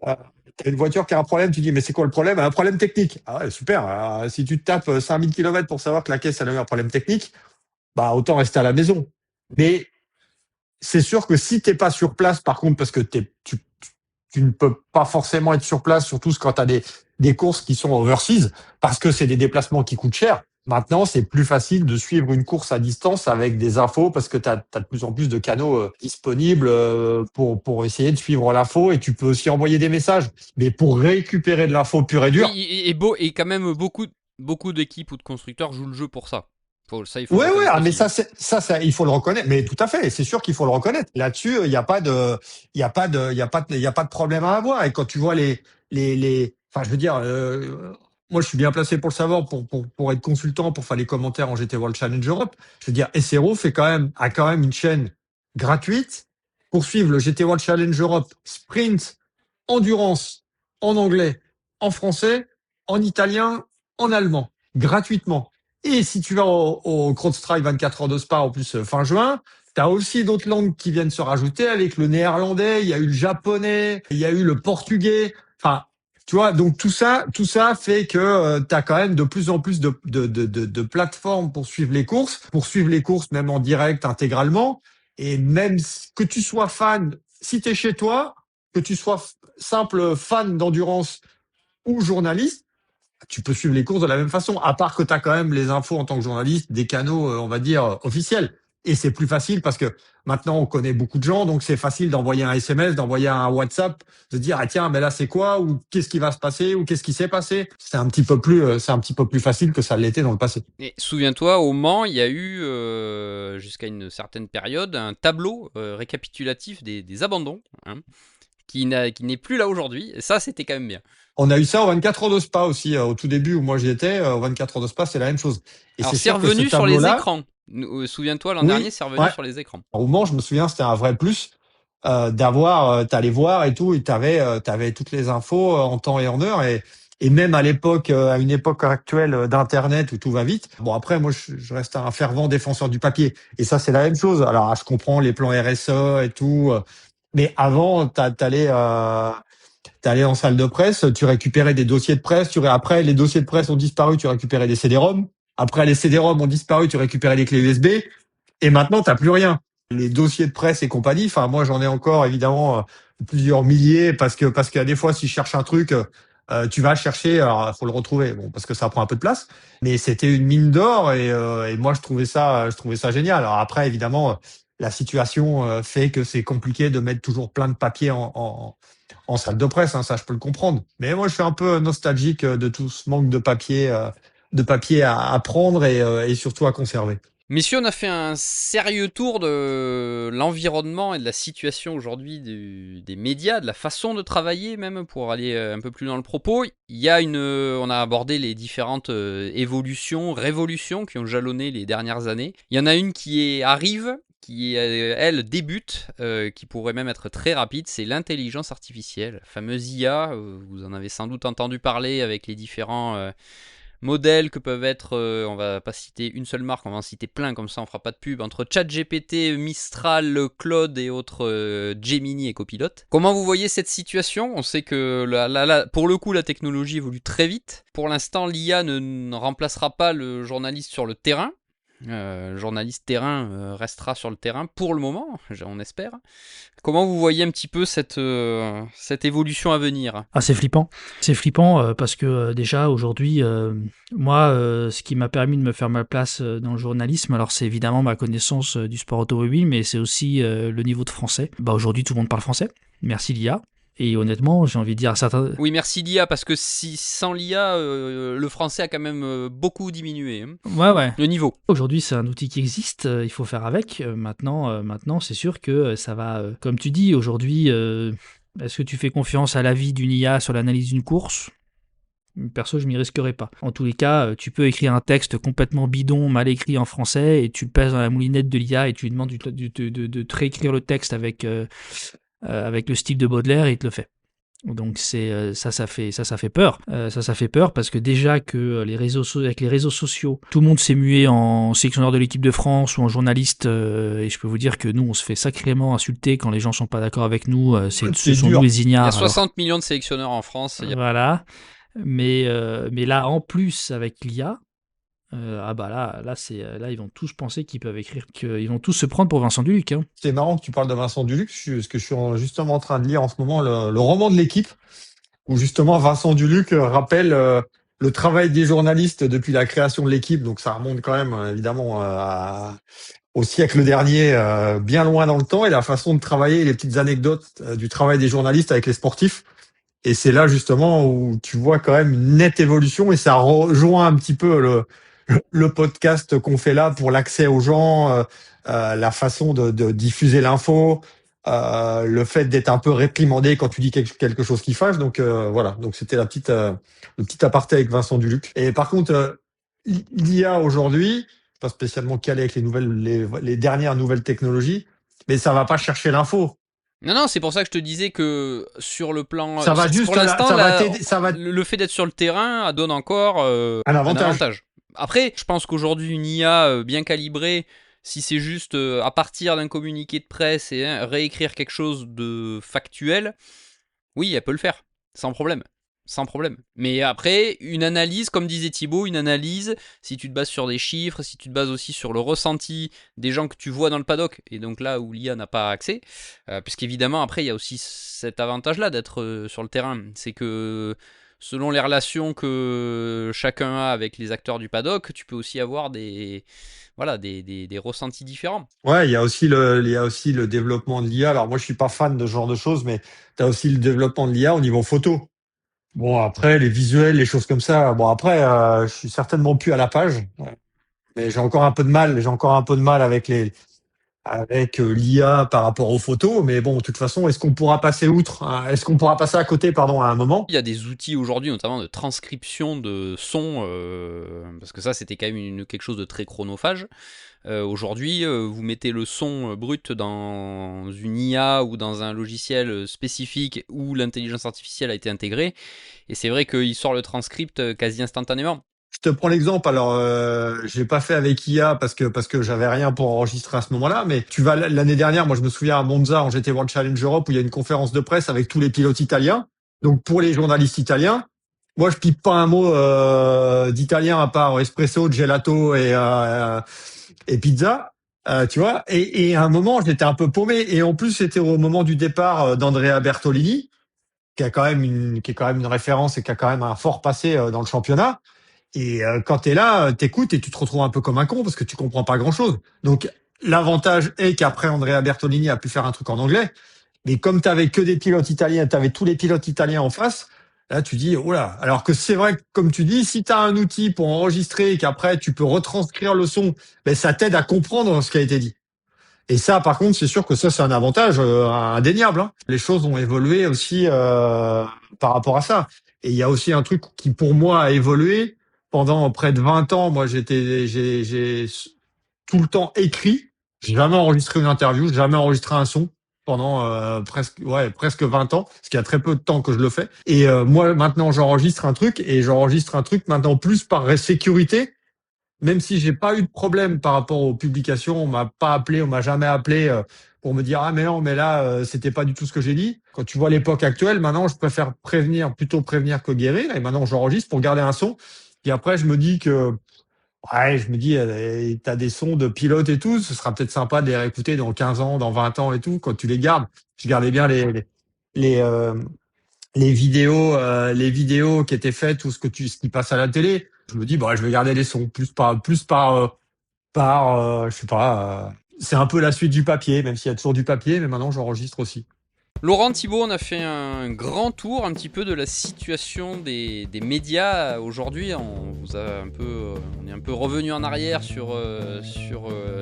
tu as une voiture qui a un problème, tu dis mais c'est quoi le problème? Un problème technique. Ah ouais, super. Si tu te tapes 5000 km pour savoir que la caisse elle a eu un problème technique, autant rester à la maison. Mais c'est sûr que si t'es pas sur place, par contre, parce que tu ne peux pas forcément être sur place, surtout quand tu as des courses qui sont overseas, parce que c'est des déplacements qui coûtent cher. Maintenant, c'est plus facile de suivre une course à distance avec des infos parce que tu as de plus en plus de canaux disponibles pour essayer de suivre l'info, et tu peux aussi envoyer des messages. Mais pour récupérer de l'info pure et dure, Oui, et quand même beaucoup d'équipes ou de constructeurs jouent le jeu pour ça. Il faut le ouais, reconnaître mais aussi. il faut le reconnaître. Mais tout à fait, c'est sûr qu'il faut le reconnaître. Là-dessus, il n'y a pas de, il y a pas de, il y a pas de problème à avoir. Et quand tu vois enfin, je veux dire, moi, je suis bien placé pour le savoir, pour être consultant, pour faire les commentaires en GT World Challenge Europe. Je veux dire, SRO a quand même une chaîne gratuite pour suivre le GT World Challenge Europe Sprint Endurance en anglais, en français, en italien, en allemand, gratuitement. Et si tu vas au CrowdStrike 24 heures de Spa, en plus, fin juin, tu as aussi d'autres langues qui viennent se rajouter avec le néerlandais, il y a eu le japonais, il y a eu le portugais. Enfin, tu vois, donc tout ça fait que tu as quand même de plus en plus de plateformes pour suivre les courses même en direct intégralement. Et même que tu sois fan, si tu es chez toi, que tu sois simple fan d'endurance ou journaliste, tu peux suivre les courses de la même façon, à part que tu as quand même les infos en tant que journaliste, des canaux, on va dire, officiels. Et c'est plus facile parce que maintenant, on connaît beaucoup de gens, donc c'est facile d'envoyer un SMS, d'envoyer un WhatsApp, de dire, ah tiens, mais là, c'est quoi, ou qu'est-ce qui va se passer, ou qu'est-ce qui s'est passé. C'est un petit peu plus facile que ça l'était dans le passé. Et souviens-toi, au Mans, il y a eu, jusqu'à une certaine période, un tableau récapitulatif des abandons, hein, qui n'est plus là aujourd'hui. Et ça, c'était quand même bien. On a eu ça au 24 heures de Spa aussi, au tout début où moi j'y étais, au 24 heures de Spa, c'est la même chose. Et Alors, c'est c'est sûr que ce revenu sur les tableau-là, écrans. Souviens-toi, l'an dernier, oui, c'est revenu ouais. sur les écrans. Au Mans, je me souviens, c'était un vrai plus d'avoir, t'allais voir et tout, et t'avais toutes les infos en temps et en heure, et même à l'époque, à une époque actuelle d'internet où tout va vite. Bon après, moi, je reste un fervent défenseur du papier, et ça c'est la même chose. Alors, je comprends les plans RSA et tout, mais avant, t'allais en salle de presse, tu récupérais des dossiers de presse, après les dossiers de presse ont disparu, tu récupérais des CD-ROM. Après les CD-ROM ont disparu, tu récupérais les clés USB. Et maintenant, t'as plus rien. Les dossiers de presse et compagnie. Enfin, moi, j'en ai encore évidemment plusieurs milliers parce que des fois, si je cherche un truc, tu vas chercher. Alors, faut le retrouver. Bon, parce que ça prend un peu de place. Mais c'était une mine d'or et moi, je trouvais ça génial. Alors après, évidemment, la situation fait que c'est compliqué de mettre toujours plein de papiers en salle de presse. Hein, ça, je peux le comprendre. Mais moi, je suis un peu nostalgique de tout ce manque de papier à prendre et surtout à conserver. Messieurs, on a fait un sérieux tour de l'environnement et de la situation aujourd'hui des médias, de la façon de travailler même, pour aller un peu plus dans le propos. On a abordé les différentes évolutions, révolutions qui ont jalonné les dernières années. Il y en a une qui arrive, qui elle débute, qui pourrait même être très rapide, c'est l'intelligence artificielle, la fameuse IA. Vous en avez sans doute entendu parler avec les différents modèles que peuvent être, on va pas citer une seule marque, on va en citer plein, comme ça on fera pas de pub, entre ChatGPT, Mistral, Claude et autres Gemini et Copilot. Comment vous voyez cette situation? On sait que pour le coup la technologie évolue très vite. Pour l'instant l'IA ne remplacera pas le journaliste sur le terrain. Le journaliste terrain restera sur le terrain pour le moment, on espère. Comment vous voyez un petit peu cette évolution à venir? Ah, c'est flippant. C'est flippant parce que déjà aujourd'hui, moi, ce qui m'a permis de me faire ma place dans le journalisme, alors c'est évidemment ma connaissance du sport automobile, mais c'est aussi le niveau de français. Bah aujourd'hui, tout le monde parle français. Merci l'IA. Et honnêtement, j'ai envie de dire à certains... Oui, merci l'IA, parce que sans l'IA, le français a quand même beaucoup diminué. Hein, Ouais. le niveau. Aujourd'hui, c'est un outil qui existe, il faut faire avec. Maintenant, c'est sûr que ça va... comme tu dis, aujourd'hui, est-ce que tu fais confiance à l'avis d'une IA sur l'analyse d'une course ? Perso, je m'y risquerais pas. En tous les cas, tu peux écrire un texte complètement bidon, mal écrit en français, et tu le pèses dans la moulinette de l'IA et tu lui demandes de te réécrire le texte avec le style de Baudelaire et il te le fait. Donc ça fait peur. Ça fait peur parce que déjà que avec les réseaux sociaux, tout le monde s'est mué en sélectionneur de l'équipe de France ou en journaliste. Et je peux vous dire que nous, on se fait sacrément insulter quand les gens sont pas d'accord avec nous. Ce sont nous les ignares. Il y a 60 millions de sélectionneurs en France. Voilà. Mais là, en plus, avec l'IA, là, ils vont tous penser qu'ils peuvent écrire, qu'ils vont tous se prendre pour Vincent Duluc. Hein. C'est marrant que tu parles de Vincent Duluc, parce que je suis justement en train de lire en ce moment le roman de l'équipe, où justement Vincent Duluc rappelle le travail des journalistes depuis la création de l'équipe. Donc ça remonte quand même évidemment au siècle dernier, bien loin dans le temps, et la façon de travailler, les petites anecdotes du travail des journalistes avec les sportifs. Et c'est là justement où tu vois quand même une nette évolution, et ça rejoint un petit peu le podcast qu'on fait là pour l'accès aux gens, la façon de diffuser l'info, le fait d'être un peu réprimandé quand tu dis quelque chose qui fâche. Donc voilà, donc c'était le petit aparté avec Vincent Duluc. Et par contre, l'IA aujourd'hui, pas spécialement calé avec les dernières nouvelles technologies, mais ça va pas chercher l'info. Non, c'est pour ça que je te disais que sur le plan... Ça va juste pour l'instant, ça va le fait d'être sur le terrain donne encore un avantage. Après, je pense qu'aujourd'hui, une IA bien calibrée, si c'est juste à partir d'un communiqué de presse et réécrire quelque chose de factuel, oui, elle peut le faire, sans problème. Sans problème. Mais après, une analyse, comme disait Thibaut, une analyse, si tu te bases sur des chiffres, si tu te bases aussi sur le ressenti des gens que tu vois dans le paddock, et donc là où l'IA n'a pas accès, puisqu'évidemment, après, il y a aussi cet avantage-là d'être sur le terrain. C'est que selon les relations que chacun a avec les acteurs du paddock, tu peux aussi avoir des ressentis différents. Ouais, il y a aussi le développement de l'IA. Alors moi, je suis pas fan de ce genre de choses, mais tu as aussi le développement de l'IA au niveau photo. Bon, après, les visuels, les choses comme ça. Bon, après, je suis certainement plus à la page, mais j'ai encore un peu de mal avec l'IA par rapport aux photos. Mais bon, de toute façon, est-ce qu'on pourra passer outre, hein, est-ce qu'on pourra passer à côté, pardon, à un moment? Il y a des outils aujourd'hui, notamment de transcription de son, parce que ça, c'était quand même quelque chose de très chronophage. Aujourd'hui, vous mettez le son brut dans une IA ou dans un logiciel spécifique où l'intelligence artificielle a été intégrée, et c'est vrai qu'il sort le transcript quasi instantanément. Je te prends l'exemple. Alors, je l'ai pas fait avec IA parce que j'avais rien pour enregistrer à ce moment-là. Mais tu vas l'année dernière, moi je me souviens à Monza, en GT World Challenge Europe, où il y a une conférence de presse avec tous les pilotes italiens. Donc pour les journalistes italiens, moi je pipe pas un mot d'italien à part espresso, gelato et pizza. Tu vois. Et à un moment, j'étais un peu paumé. Et en plus, c'était au moment du départ d'Andrea Bertolini, qui est quand même une référence et qui a quand même un fort passé dans le championnat. Et quand t'es là, t'écoutes et tu te retrouves un peu comme un con parce que tu comprends pas grand-chose. Donc l'avantage est qu'après Andrea Bertolini a pu faire un truc en anglais, mais comme t'avais que des pilotes italiens, t'avais tous les pilotes italiens en face, là tu dis oh là. Alors que c'est vrai que comme tu dis, si t'as un outil pour enregistrer et qu'après tu peux retranscrire le son, ben ça t'aide à comprendre ce qui a été dit. Et ça, par contre, c'est sûr que ça c'est un avantage indéniable. Hein. Les choses ont évolué aussi par rapport à ça. Et il y a aussi un truc qui pour moi a évolué pendant près de 20 ans. Moi, j'ai tout le temps écrit. J'ai jamais enregistré une interview, j'ai jamais enregistré un son. pendant presque 20 ans, parce qu'il y a très peu de temps que je le fais. Et moi, maintenant, j'enregistre un truc maintenant plus par sécurité. Même si j'ai pas eu de problème par rapport aux publications, on m'a jamais appelé pour me dire ah mais non mais là c'était pas du tout ce que j'ai dit. Quand tu vois l'époque actuelle, maintenant je préfère plutôt prévenir que guérir. Et maintenant j'enregistre pour garder un son. Et après je me dis t'as des sons de pilote et tout, ce sera peut-être sympa de les réécouter dans 15 ans, dans 20 ans et tout. Quand tu les gardes, je gardais bien les euh, les vidéos qui étaient faites ou ce qui passe à la télé. Je me dis, je vais garder les sons je sais pas, c'est un peu la suite du papier, même s'il y a toujours du papier, mais maintenant j'enregistre aussi. Laurent Thibault, on a fait un grand tour un petit peu de la situation des médias aujourd'hui. On est un peu revenu en arrière sur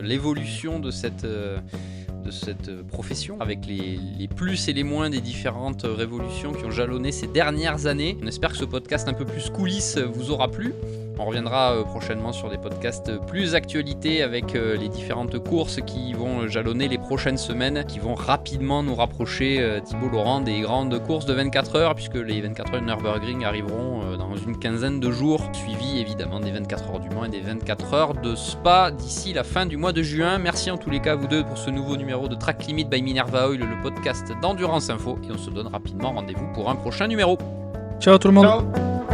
l'évolution de cette profession, avec les plus et les moins des différentes révolutions qui ont jalonné ces dernières années. On espère que ce podcast un peu plus coulisses vous aura plu. On reviendra prochainement sur des podcasts plus actualités avec les différentes courses qui vont jalonner les prochaines semaines, qui vont rapidement nous rapprocher, Thibault Laurent, des grandes courses de 24 heures, puisque les 24 heures de Nürburgring arriveront dans une quinzaine de jours, suivis évidemment des 24 heures du Mans et des 24 heures de Spa d'ici la fin du mois de juin. Merci en tous les cas à vous deux pour ce nouveau numéro de Track Limit by Minerva Oil, le podcast d'Endurance Info, et on se donne rapidement rendez-vous pour un prochain numéro. Ciao tout le monde. Ciao.